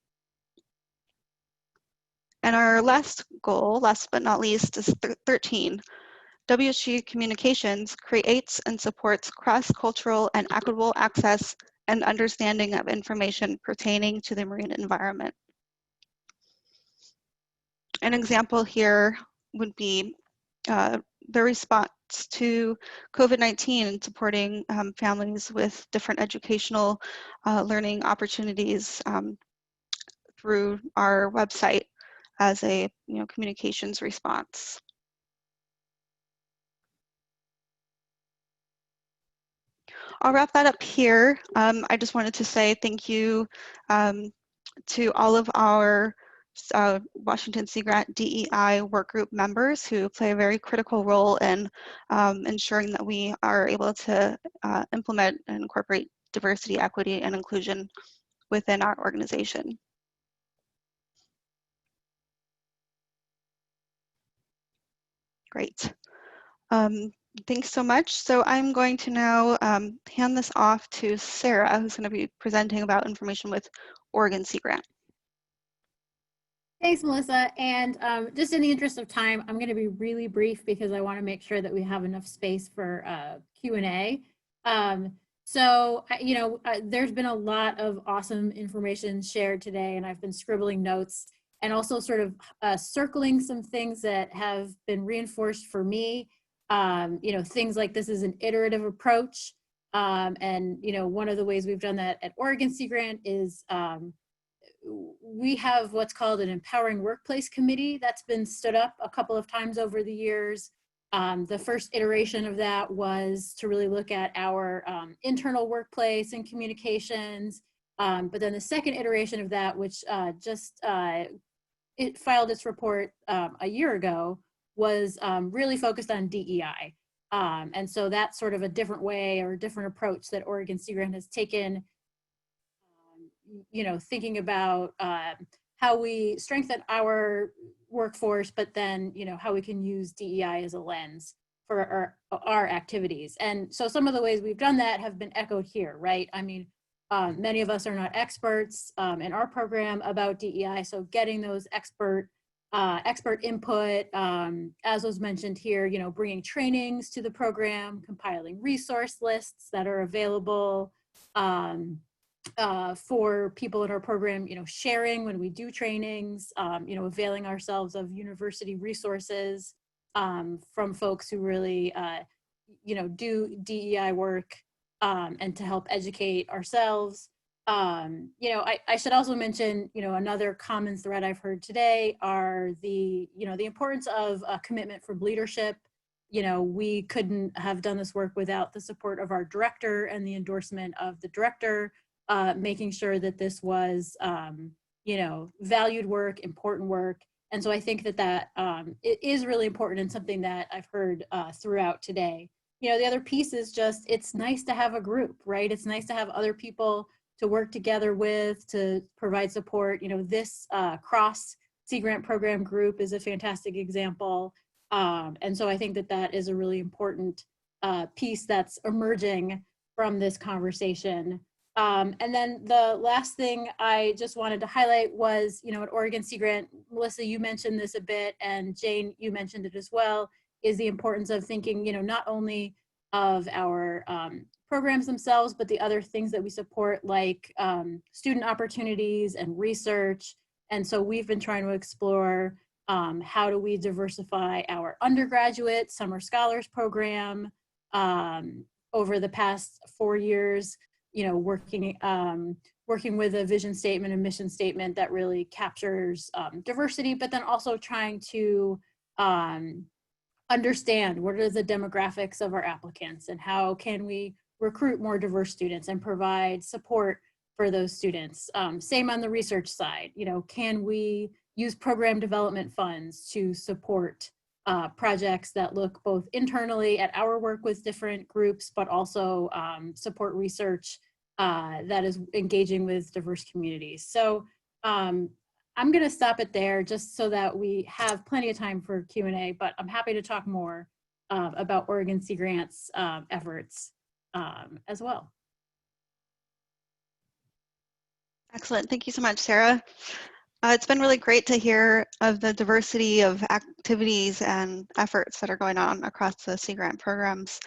And our last goal, last but not least, is 13. WSG Communications creates and supports cross-cultural and equitable access and understanding of information pertaining to the marine environment. An example here would be the response to COVID-19 and supporting families with different educational learning opportunities through our website as a communications response. I'll wrap that up here. I just wanted to say thank you to all of our Washington Sea Grant DEI workgroup members who play a very critical role in ensuring that we are able to implement and incorporate diversity, equity, and inclusion within our organization. Great. Thanks so much. So I'm going to now hand this off to Sarah, who's going to be presenting about information with Oregon Sea Grant. Thanks, Melissa. And just in the interest of time, I'm going to be really brief because I want to make sure that we have enough space for Q&A. There's been a lot of awesome information shared today, and I've been scribbling notes and also sort of circling some things that have been reinforced for me. Things like this is an iterative approach. One of the ways we've done that at Oregon Sea Grant is we have what's called an Empowering Workplace Committee that's been stood up a couple of times over the years. The first iteration of that was to really look at our internal workplace and communications. But then the second iteration of that, which it filed its report a year ago, was really focused on DEI. And so that's sort of a different way or a different approach that Oregon Sea Grant has taken, thinking about how we strengthen our workforce, but then, how we can use DEI as a lens for our activities. And so some of the ways we've done that have been echoed here, right? I mean, many of us are not experts in our program about DEI, so getting those expert input, as was mentioned here, bringing trainings to the program, compiling resource lists that are available for people in our program, sharing when we do trainings, availing ourselves of university resources from folks who really, do DEI work and to help educate ourselves. I should also mention, another common thread I've heard today are the importance of a commitment from leadership. We couldn't have done this work without the support of our director and the endorsement of the director, making sure that this was, valued work, important work. And so I think that it is really important and something that I've heard throughout today. The other piece is just, it's nice to have a group, right? It's nice to have other people to work together with, to provide support. This cross Sea Grant program group is a fantastic example. And so I think that is a really important piece that's emerging from this conversation. And then the last thing I just wanted to highlight was, at Oregon Sea Grant, Melissa, you mentioned this a bit, and Jane, you mentioned it as well, is the importance of thinking, not only of our programs themselves, but the other things that we support, like student opportunities and research. And so we've been trying to explore how do we diversify our undergraduate summer scholars program over the past 4 years, working with a vision statement and mission statement that really captures diversity, but then also trying to understand what are the demographics of our applicants and how can we recruit more diverse students and provide support for those students. Same on the research side, can we use program development funds to support projects that look both internally at our work with different groups, but also support research that is engaging with diverse communities. So I'm going to stop it there just so that we have plenty of time for Q&A, but I'm happy to talk more about Oregon Sea Grant's efforts as well. Excellent. Thank you so much, Sarah. It's been really great to hear of the diversity of activities and efforts that are going on across the Sea Grant programs.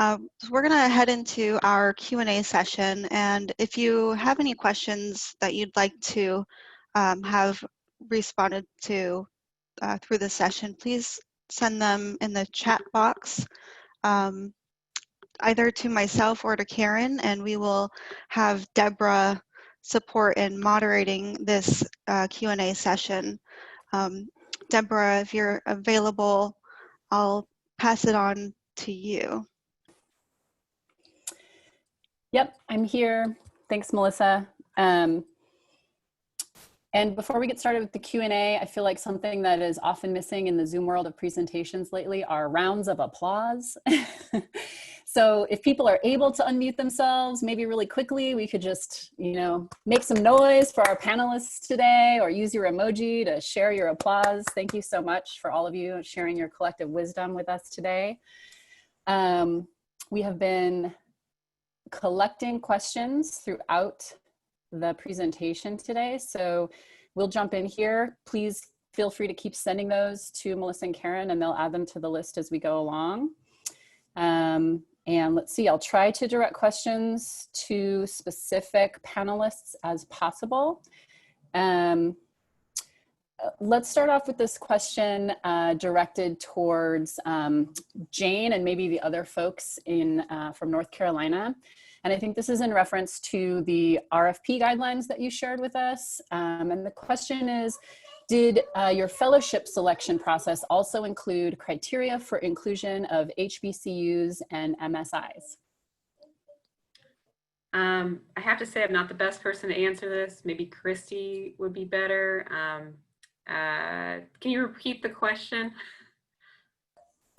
So we're going to head into our Q&A session, and if you have any questions that you'd like to have responded to through the session, please send them in the chat box, either to myself or to Karen, and we will have Deborah support in moderating this Q&A session. Deborah, if you're available, I'll pass it on to you. Yep, I'm here. Thanks, Melissa. And before we get started with the Q&A, I feel like something that is often missing in the Zoom world of presentations lately are rounds of applause. So if people are able to unmute themselves, maybe really quickly, we could just, make some noise for our panelists today, or use your emoji to share your applause. Thank you so much for all of you sharing your collective wisdom with us today. We have been collecting questions throughout the presentation today, so we'll jump in here. Please feel free to keep sending those to Melissa and Karen, and they'll add them to the list as we go along. And let's see, I'll try to direct questions to specific panelists as possible. Let's start off with this question directed towards Jane and maybe the other folks from North Carolina. And I think this is in reference to the RFP guidelines that you shared with us. And the question is, did your fellowship selection process also include criteria for inclusion of HBCUs and MSIs? I have to say I'm not the best person to answer this. Maybe Christy would be better. Can you repeat the question?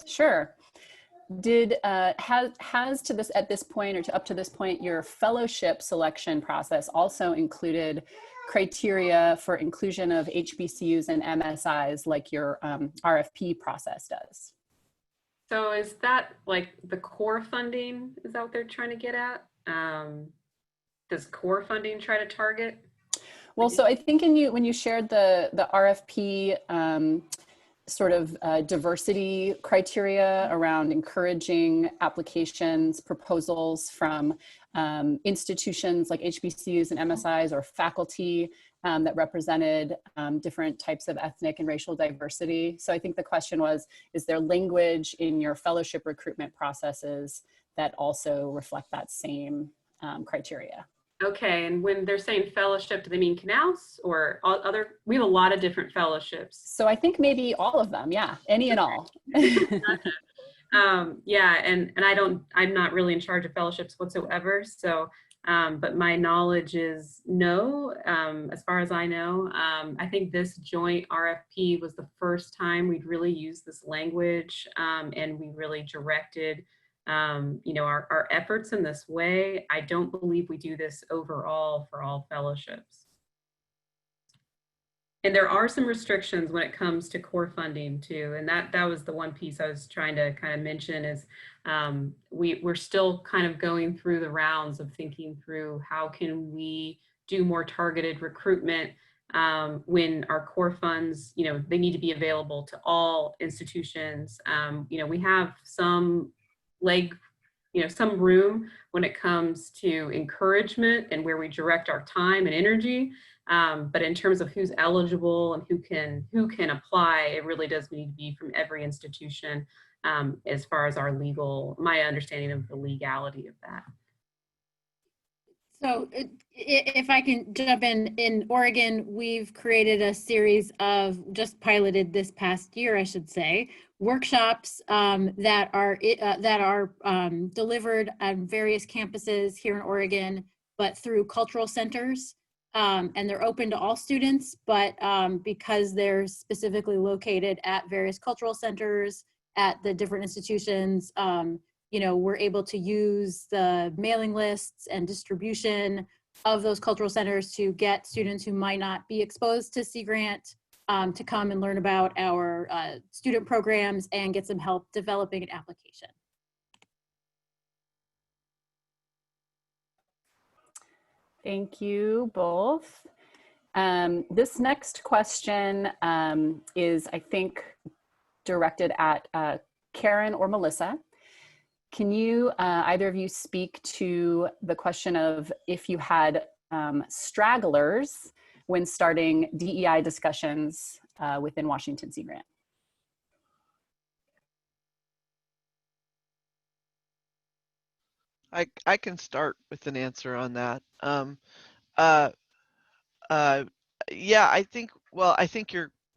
Sure. Has to this at this point or to up to this point your fellowship selection process also included criteria for inclusion of HBCUs and MSIs like your RFP process does? So is that like the core funding? Is that what they're trying to get at? Does core funding try to target? Well, so I think when you shared the RFP sort of diversity criteria around encouraging applications, proposals from institutions like HBCUs and MSIs or faculty that represented different types of ethnic and racial diversity. So I think the question was, is there language in your fellowship recruitment processes that also reflect that same criteria? Okay, and when they're saying fellowship, do they mean Knaus or other? We have a lot of different fellowships. So I think maybe all of them, yeah, any and all. Yeah, and I'm not really in charge of fellowships whatsoever. So, but my knowledge is no, as far as I know. I think this joint RFP was the first time we'd really used this language, and we really directed our efforts in this way. I don't believe we do this overall for all fellowships. And there are some restrictions when it comes to core funding too. And that was the one piece I was trying to kind of mention is we're still kind of going through the rounds of thinking through how can we do more targeted recruitment when our core funds, they need to be available to all institutions. We have some some room when it comes to encouragement and where we direct our time and energy. But in terms of who's eligible and who can apply, it really does need to be from every institution as far as my understanding of the legality of that. So if I can jump in Oregon, we've created a series of, just piloted this past year, I should say, workshops that are delivered on various campuses here in Oregon, but through cultural centers. And they're open to all students, but because they're specifically located at various cultural centers at the different institutions, we're able to use the mailing lists and distribution of those cultural centers to get students who might not be exposed to Sea Grant to come and learn about our student programs and get some help developing an application. Thank you both. This next question is, I think, directed at Karen or Melissa. Can you, either of you, speak to the question of if you had stragglers when starting DEI discussions within Washington Sea Grant? I can start with an answer on that. Yeah, I think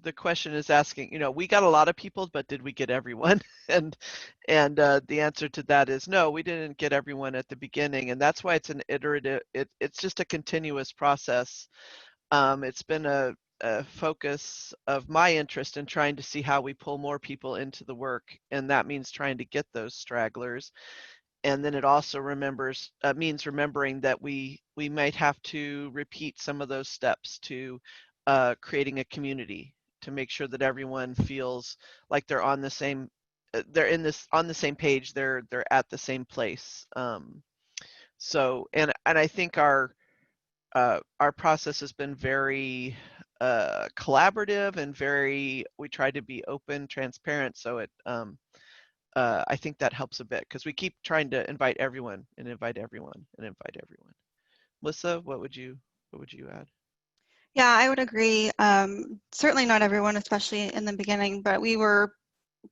the question is asking, we got a lot of people, but did we get everyone? and the answer to that is no, we didn't get everyone at the beginning, and that's why it's an iterative. It's just a continuous process. It's been a focus of my interest in trying to see how we pull more people into the work, and that means trying to get those stragglers. And then it also means remembering that we might have to repeat some of those steps to creating a community, to make sure that everyone feels like they're on the same page, they're at the same place. So and I think our process has been very collaborative and we try to be open, transparent. So it I think that helps a bit because we keep trying to invite everyone and invite everyone and invite everyone. Melissa, what would you add? Yeah, I would agree. Certainly not everyone, especially in the beginning, but we were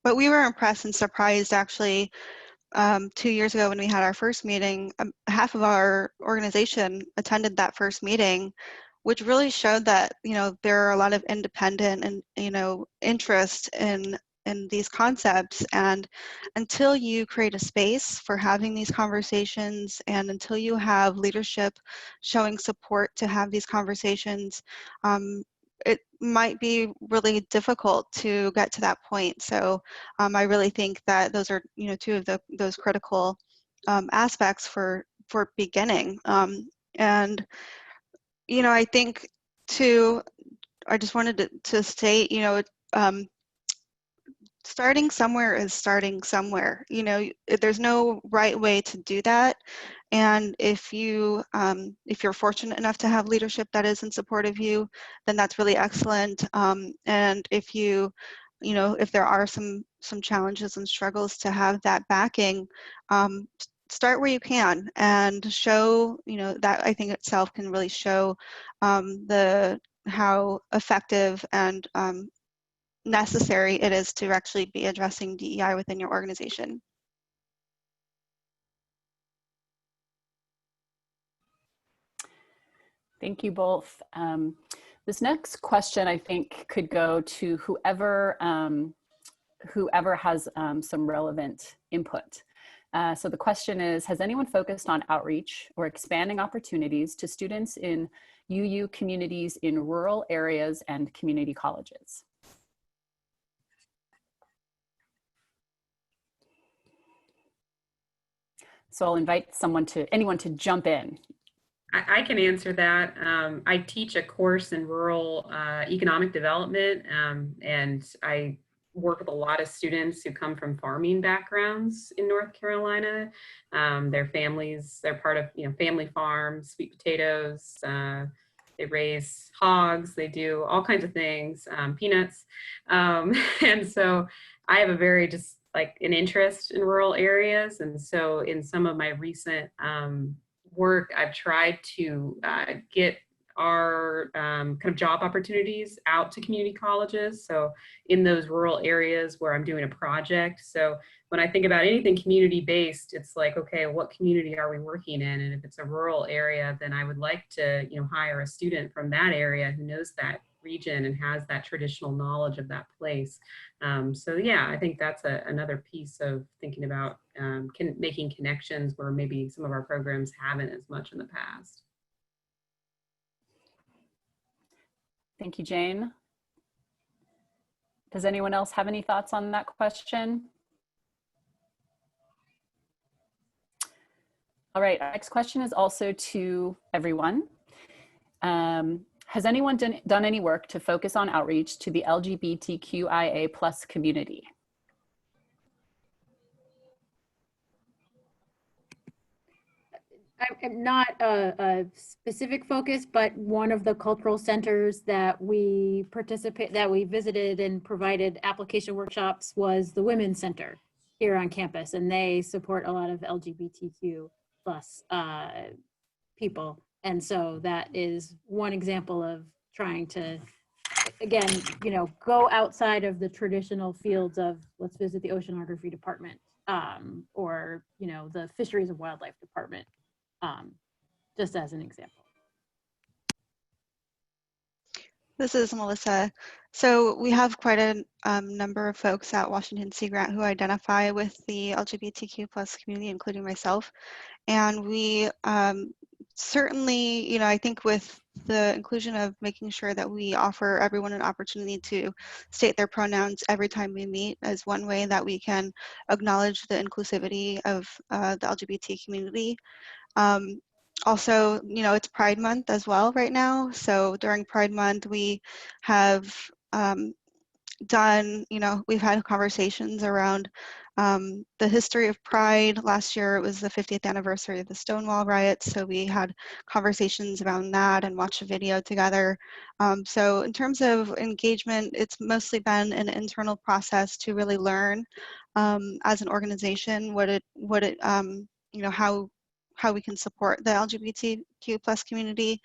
impressed and surprised actually 2 years ago when we had our first meeting. Half of our organization attended that first meeting, which really showed that there are a lot of independent and interest in these concepts. And until you create a space for having these conversations, and until you have leadership showing support to have these conversations, might be really difficult to get to that point. So I really think that those are, you know, two of those critical aspects for beginning. And, you know, I think too, I just wanted to state, you know, starting somewhere is starting somewhere. You know, there's no right way to do that. And if you're fortunate enough to have leadership that is in support of you, then that's really excellent. And if you know, if there are some challenges and struggles, to have that backing, start where you can and show, you know, that I think itself can really show how effective and necessary it is to actually be addressing DEI within your organization. Thank you both. This next question, I think, could go to whoever has some relevant input. So the question is, has anyone focused on outreach or expanding opportunities to students in UU communities in rural areas and community colleges? So I'll invite anyone to jump in. I can answer that. I teach a course in rural economic development, and I work with a lot of students who come from farming backgrounds in North Carolina. Their families, they're part of, you know, family farms, sweet potatoes. They raise hogs. They do all kinds of things, peanuts. And so I have a very just like an interest in rural areas. And so in some of my recent work, I've tried to get our kind of job opportunities out to community colleges. So in those rural areas where I'm doing a project. So when I think about anything community-based, it's like, okay, what community are we working in? And if it's a rural area, then I would like to, you know, hire a student from that area who knows that region and has that traditional knowledge of that place. So yeah, I think that's another piece of thinking about making connections where maybe some of our programs haven't as much in the past. Thank you, Jane. Does anyone else have any thoughts on that question? All right, our next question is also to everyone. Has anyone done any work to focus on outreach to the LGBTQIA+ community? I'm not a specific focus, but one of the cultural centers that we visited and provided application workshops was the Women's Center here on campus, and they support a lot of LGBTQ+ people. And so that is one example of trying to, again, you know, go outside of the traditional fields of let's visit the oceanography department or, you know, the fisheries and wildlife department. Just as an example. This is Melissa. So we have quite a number of folks at Washington Sea Grant who identify with the LGBTQ+ community, including myself. And we certainly, you know, I think with the inclusion of making sure that we offer everyone an opportunity to state their pronouns every time we meet is one way that we can acknowledge the inclusivity of the LGBT community. Also, you know, it's Pride Month as well right now. So during Pride Month, we have done, you know, we've had conversations around the history of Pride. Last year, it was the 50th anniversary of the Stonewall riots. So we had conversations around that and watched a video together. So in terms of engagement, it's mostly been an internal process to really learn as an organization you know, how we can support the LGBTQ+ community.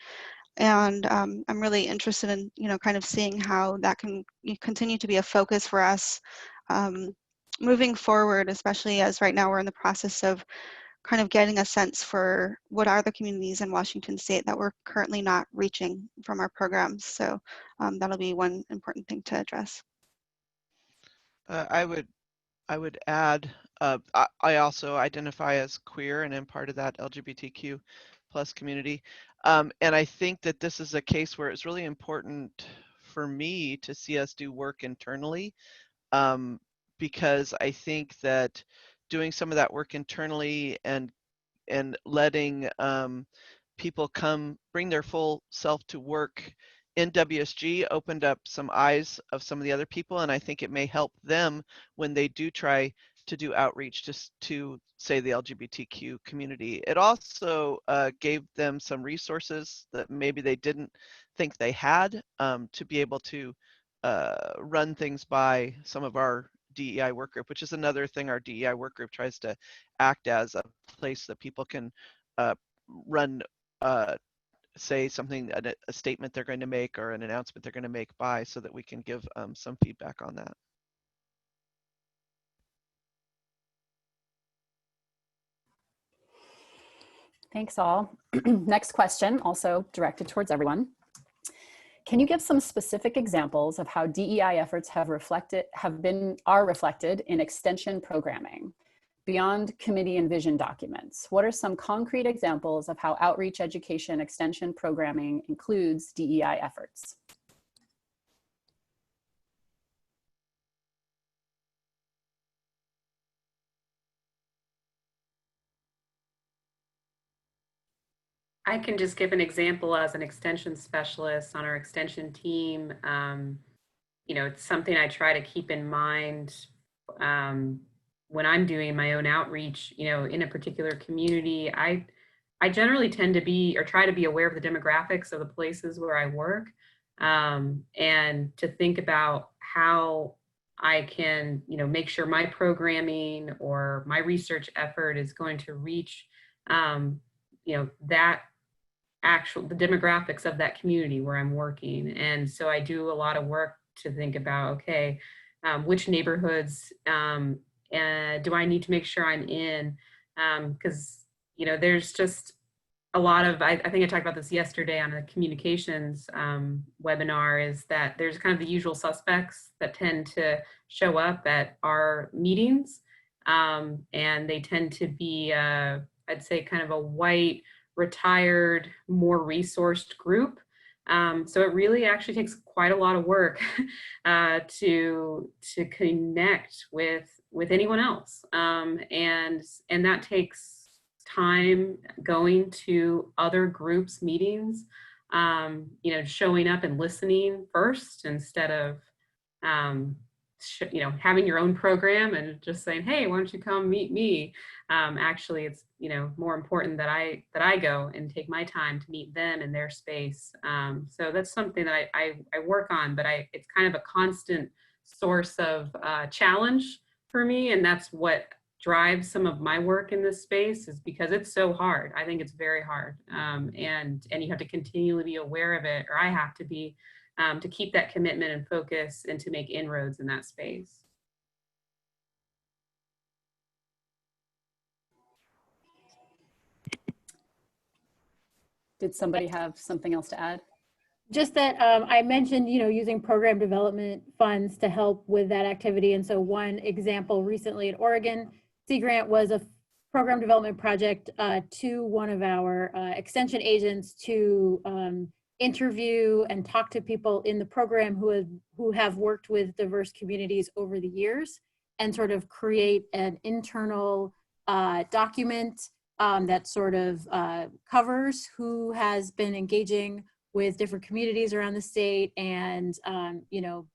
And I'm really interested in, you know, kind of seeing how that can continue to be a focus for us moving forward, especially as right now we're in the process of kind of getting a sense for what are the communities in Washington State that we're currently not reaching from our programs. So that'll be one important thing to address. I would add, I also identify as queer and am part of that LGBTQ+ community. And I think that this is a case where it's really important for me to see us do work internally, because I think that doing some of that work internally and letting people come bring their full self to work in WSG opened up some eyes of some of the other people, and I think it may help them when they do try to do outreach to say the LGBTQ community. It also gave them some resources that maybe they didn't think they had, to be able to run things by some of our DEI work group, which is another thing our DEI work group tries to act as, a place that people can run, say something, a statement they're going to make or an announcement they're going to make by, so that we can give some feedback on that. Thanks all. Next question, also directed towards everyone. Can you give some specific examples of how DEI efforts are reflected in extension programming beyond committee and vision documents? What are some concrete examples of how outreach education extension programming includes DEI efforts? I can just give an example as an extension specialist on our extension team. You know, it's something I try to keep in mind when I'm doing my own outreach, you know, in a particular community. I generally tend to be, or try to be, aware of the demographics of the places where I work, and to think about how I can, you know, make sure my programming or my research effort is going to reach, you know, the demographics of that community where I'm working. And so I do a lot of work to think about, okay, which neighborhoods do I need to make sure I'm in? Because, you know, there's just a lot of, I think I talked about this yesterday on a communications webinar, is that there's kind of the usual suspects that tend to show up at our meetings. And they tend to be, I'd say, kind of a white, retired, more resourced group. So it really actually takes quite a lot of work to connect with anyone else, and that takes time going to other groups' meetings, you know, showing up and listening first instead of you know, having your own program and just saying, hey, why don't you come meet me? Actually, it's, you know, more important that I go and take my time to meet them in their space. So that's something that I work on, but it's kind of a constant source of challenge for me. And that's what drives some of my work in this space, is because it's so hard. I think it's very hard. And you have to continually be aware of it, or I have to be, to keep that commitment and focus and to make inroads in that space. Did somebody have something else to add? Just that I mentioned, you know, using program development funds to help with that activity. And so one example recently in Oregon, Sea Grant was a program development project to one of our extension agents to interview and talk to people in the program who have worked with diverse communities over the years, and sort of create an internal document that sort of covers who has been engaging with different communities around the state, and you know,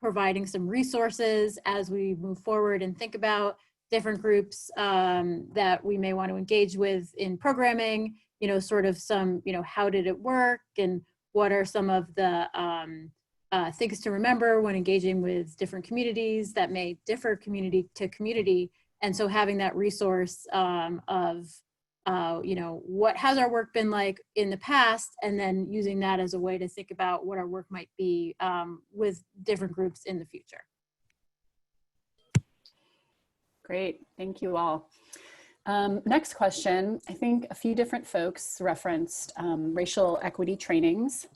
providing some resources as we move forward and think about different groups that we may want to engage with in programming, you know, sort of some, you know, how did it work, and what are some of the things to remember when engaging with different communities that may differ community to community. And so having that resource of, you know, what has our work been like in the past, and then using that as a way to think about what our work might be with different groups in the future. Great, thank you all. Next question, I think a few different folks referenced racial equity trainings.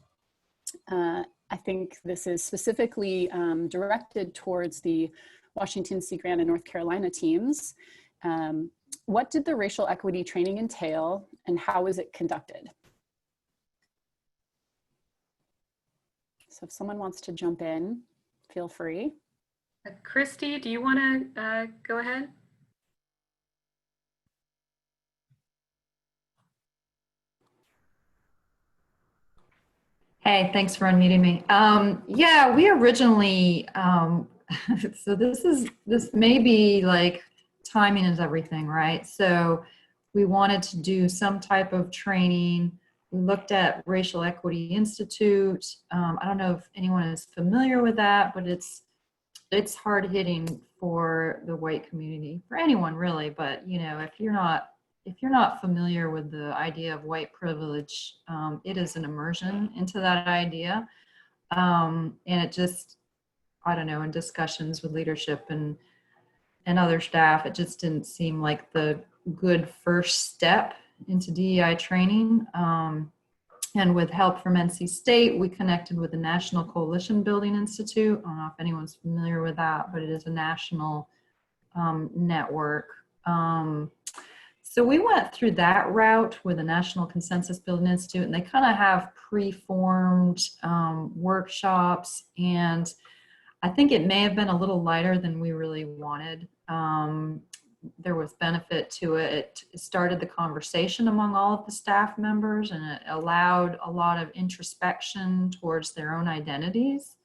I think this is specifically directed towards the Washington, Sea Grant, and North Carolina teams. What did the racial equity training entail, and how was it conducted? So So if someone wants to jump in, feel free. Christy, do you want to go ahead? Hey, thanks for unmuting me. Yeah, we originally, so this may be like timing is everything, right? So we wanted to do some type of training. We looked at Racial Equity Institute. I don't know if anyone is familiar with that, but it's hard hitting for the white community, for anyone really. But you know, if you're not familiar with the idea of white privilege, it is an immersion into that idea. And it just, I don't know, in discussions with leadership and other staff, it just didn't seem like the good first step into DEI training. And with help from NC State, we connected with the National Coalition Building Institute. I don't know if anyone's familiar with that, but it is a national network. So we went through that route with the National Consensus Building Institute, and they kind of have pre-formed workshops, and I think it may have been a little lighter than we really wanted. There was benefit to it. It started the conversation among all of the staff members, and it allowed a lot of introspection towards their own identities.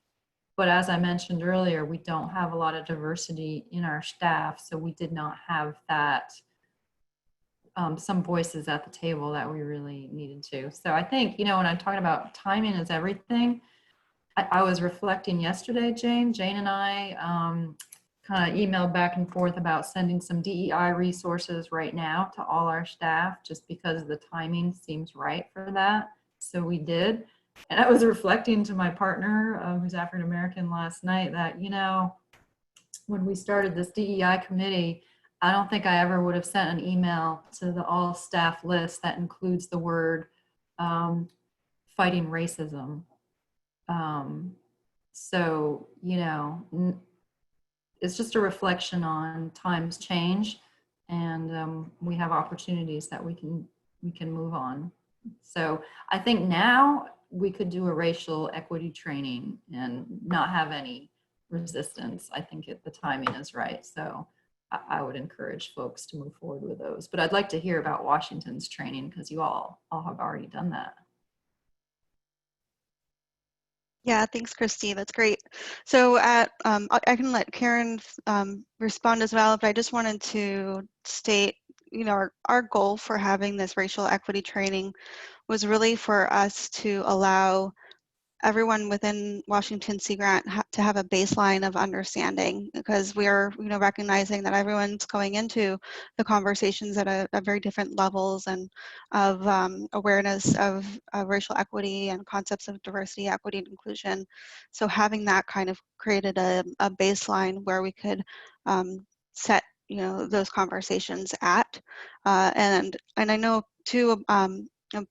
But as I mentioned earlier, we don't have a lot of diversity in our staff, so we did not have that some voices at the table that we really needed to. So I think, you know, when I'm talking about timing is everything, I was reflecting yesterday, Jane and I kind of emailed back and forth about sending some DEI resources right now to all our staff, just because the timing seems right for that. So we did. And I was reflecting to my partner, who's African-American, last night that, you know, when we started this DEI committee, I don't think I ever would have sent an email to the all staff list that includes the word fighting racism. So, you know, it's just a reflection on times change, and we have opportunities that we can move on. So I think now we could do a racial equity training and not have any resistance. I think the timing is right. So I would encourage folks to move forward with those. But I'd like to hear about Washington's training, because you all have already done that. Yeah, thanks, Christy. That's great. So I can let Karen respond as well, but I just wanted to state, you know, our goal for having this racial equity training was really for us to allow everyone within Washington Sea Grant to have a baseline of understanding, because we are, you know, recognizing that everyone's going into the conversations at very different levels and of awareness of racial equity and concepts of diversity, equity, and inclusion. So having that kind of created a baseline where we could set, you know, those conversations at, and I know too.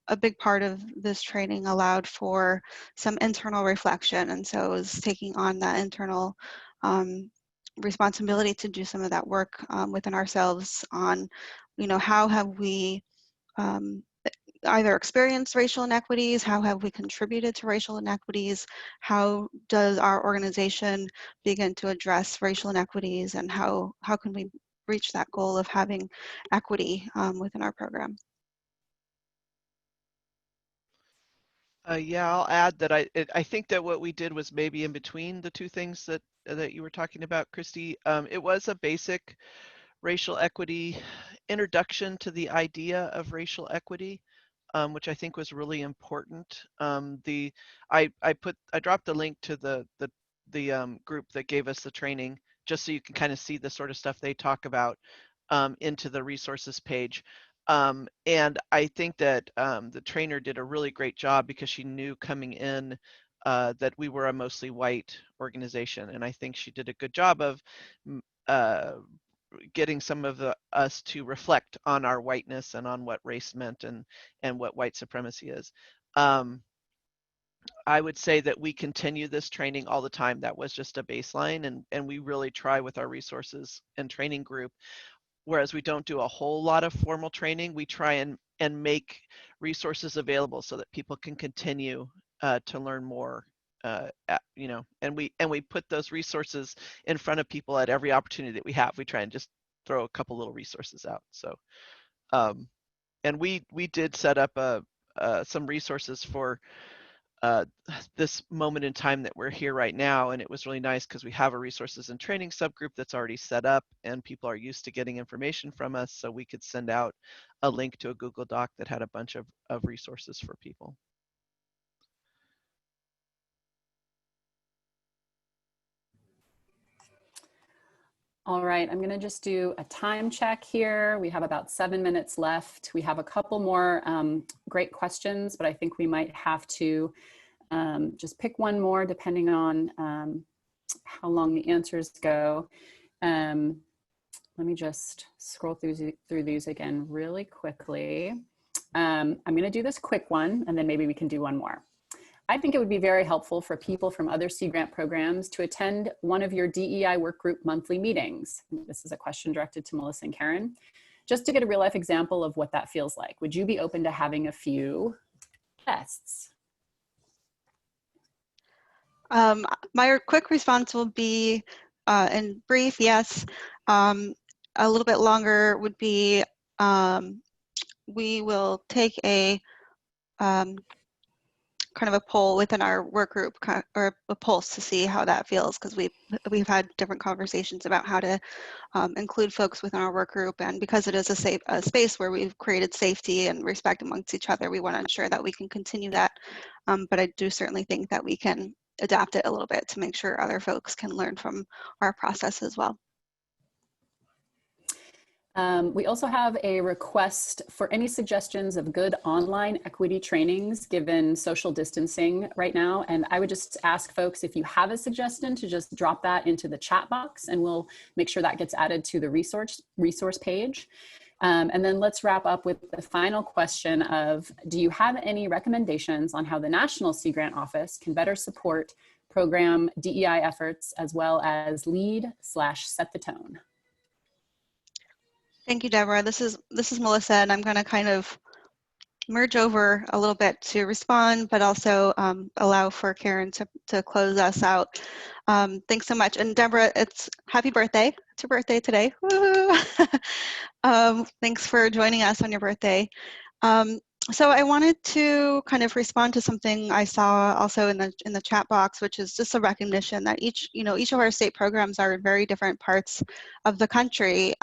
A big part of this training allowed for some internal reflection, and so it was taking on that internal responsibility to do some of that work within ourselves on, you know, how have we either experienced racial inequities, how have we contributed to racial inequities, how does our organization begin to address racial inequities, and how can we reach that goal of having equity within our program. Yeah, I'll add that I think that what we did was maybe in between the two things that you were talking about, Christy. It was a basic racial equity introduction to the idea of racial equity, which I think was really important. I dropped the link to the group that gave us the training, just so you can kind of see the sort of stuff they talk about into the resources page. And I think that the trainer did a really great job, because she knew coming in that we were a mostly white organization. And I think she did a good job of getting some of us to reflect on our whiteness and on what race meant and what white supremacy is. I would say that we continue this training all the time. That was just a baseline, and we really try with our resources and training group. Whereas we don't do a whole lot of formal training, we try and make resources available so that people can continue to learn more you know, and we put those resources in front of people at every opportunity that we have. We try and just throw a couple little resources out. So, and we did set up some resources for this moment in time that we're here right now, and it was really nice because we have a resources and training subgroup that's already set up, and people are used to getting information from us, so we could send out a link to a Google Doc that had a bunch of resources for people. All right, I'm gonna just do a time check here. We have about 7 minutes left. We have a couple more great questions, but I think we might have to just pick one more depending on how long the answers go. Let me just scroll through these again really quickly. I'm gonna do this quick one and then maybe we can do one more. I think it would be very helpful for people from other Sea Grant programs to attend one of your DEI work group monthly meetings. This is a question directed to Melissa and Karen. Just to get a real life example of what that feels like. Would you be open to having a few tests? My quick response will be, in brief, yes. A little bit longer would be, we will take a kind of a poll within our work group, or a pulse, to see how that feels, because we've had different conversations about how to include folks within our work group, and because it is a space where we've created safety and respect amongst each other, we want to ensure that we can continue that. But I do certainly think that we can adapt it a little bit to make sure other folks can learn from our process as well. We also have a request for any suggestions of good online equity trainings given social distancing right now. And I would just ask folks, if you have a suggestion, to just drop that into the chat box and we'll make sure that gets added to the resource page. And then let's wrap up with the final question of, do you have any recommendations on how the National Sea Grant Office can better support program DEI efforts as well as lead/set the tone? Thank you, Deborah. This is Melissa, and I'm going to kind of merge over a little bit to respond, but also allow for Karen to close us out. Thanks so much. And Deborah, it's happy birthday. It's your birthday today. Thanks for joining us on your birthday. So I wanted to kind of respond to something I saw also in the chat box, which is just a recognition that each of our state programs are in very different parts of the country,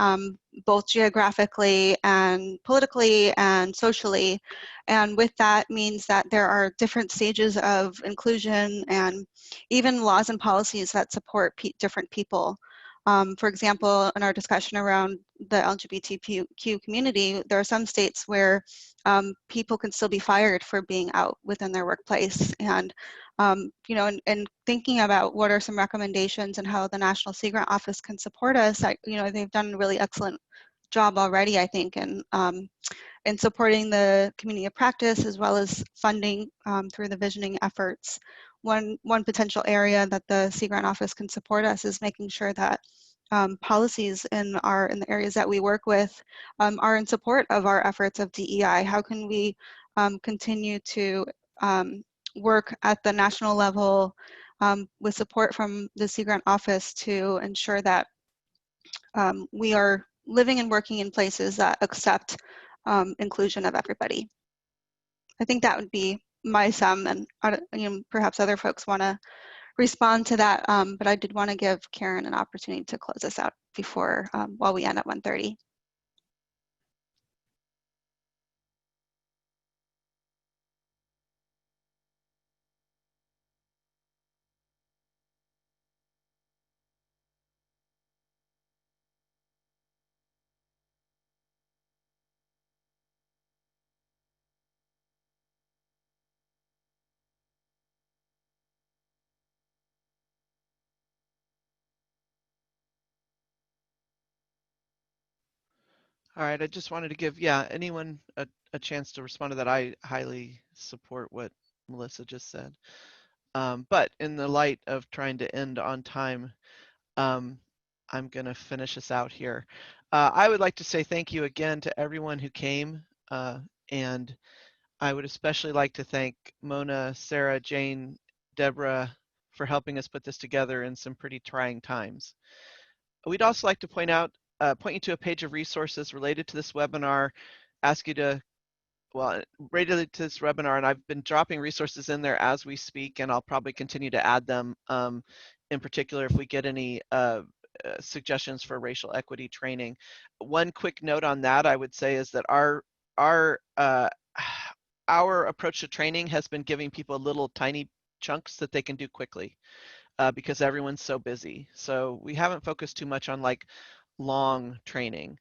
both geographically and politically and socially. And with that means that there are different stages of inclusion and even laws and policies that support different people. For example, in our discussion around the LGBTQ community, there are some states where people can still be fired for being out within their workplace. And, and thinking about what are some recommendations and how the National Sea Grant Office can support us, they've done a really excellent job already, I think, in supporting the community of practice as well as funding through the visioning efforts. One potential area that the Sea Grant Office can support us is making sure that policies in the areas that we work with are in support of our efforts of DEI. How can we continue to work at the national level with support from the Sea Grant Office to ensure that we are living and working in places that accept inclusion of everybody? I think that would be my sum, and perhaps other folks want to respond to that, but I did want to give Karen an opportunity to close us out before, while we end at 1:30. All right, I just wanted to give, anyone a chance to respond to that. I highly support what Melissa just said. But in the light of trying to end on time, I'm going to finish us out here. I would like to say thank you again to everyone who came, and I would especially like to thank Mona, Sarah, Jane, Deborah for helping us put this together in some pretty trying times. We'd also like to point you to a page of resources related to this webinar, ask you to, well, related to this webinar, and I've been dropping resources in there as we speak, and I'll probably continue to add them, in particular if we get any suggestions for racial equity training. One quick note on that I would say is that our approach to training has been giving people little tiny chunks that they can do quickly because everyone's so busy. So we haven't focused too much on like long training.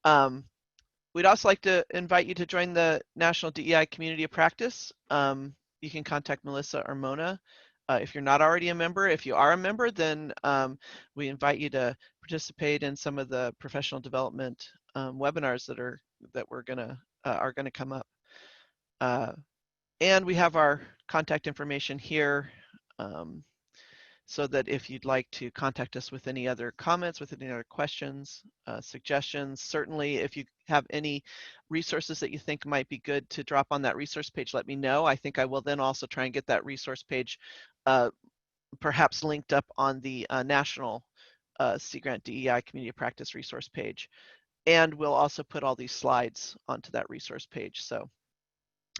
We'd also like to invite you to join the National DEI Community of Practice. You can contact Melissa or Mona if you're not already a member. If you are a member, then we invite you to participate in some of the professional development webinars that are gonna come up. And we have our contact information here so that if you'd like to contact us with any other comments, with any other questions, suggestions, certainly if you have any resources that you think might be good to drop on that resource page, let me know. I think I will then also try and get that resource page perhaps linked up on the National Sea Grant DEI Community of Practice resource page. And we'll also put all these slides onto that resource page. So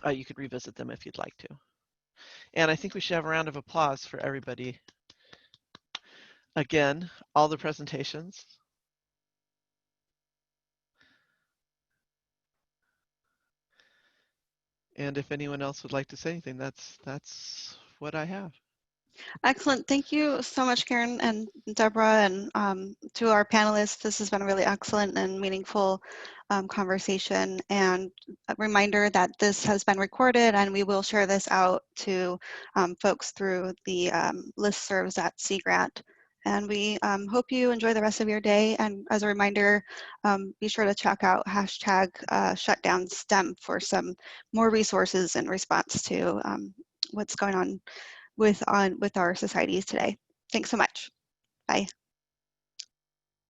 you could revisit them if you'd like to. And I think we should have a round of applause for everybody. Again, all the presentations. And if anyone else would like to say anything, that's what I have. Excellent. Thank you so much, Karen and Deborah, and to our panelists. This has been a really excellent and meaningful conversation. And a reminder that this has been recorded, and we will share this out to folks through the listservs at Sea Grant. And we hope you enjoy the rest of your day. And as a reminder, be sure to check out #ShutdownSTEM for some more resources in response to what's going on with our societies today. Thanks so much. Bye.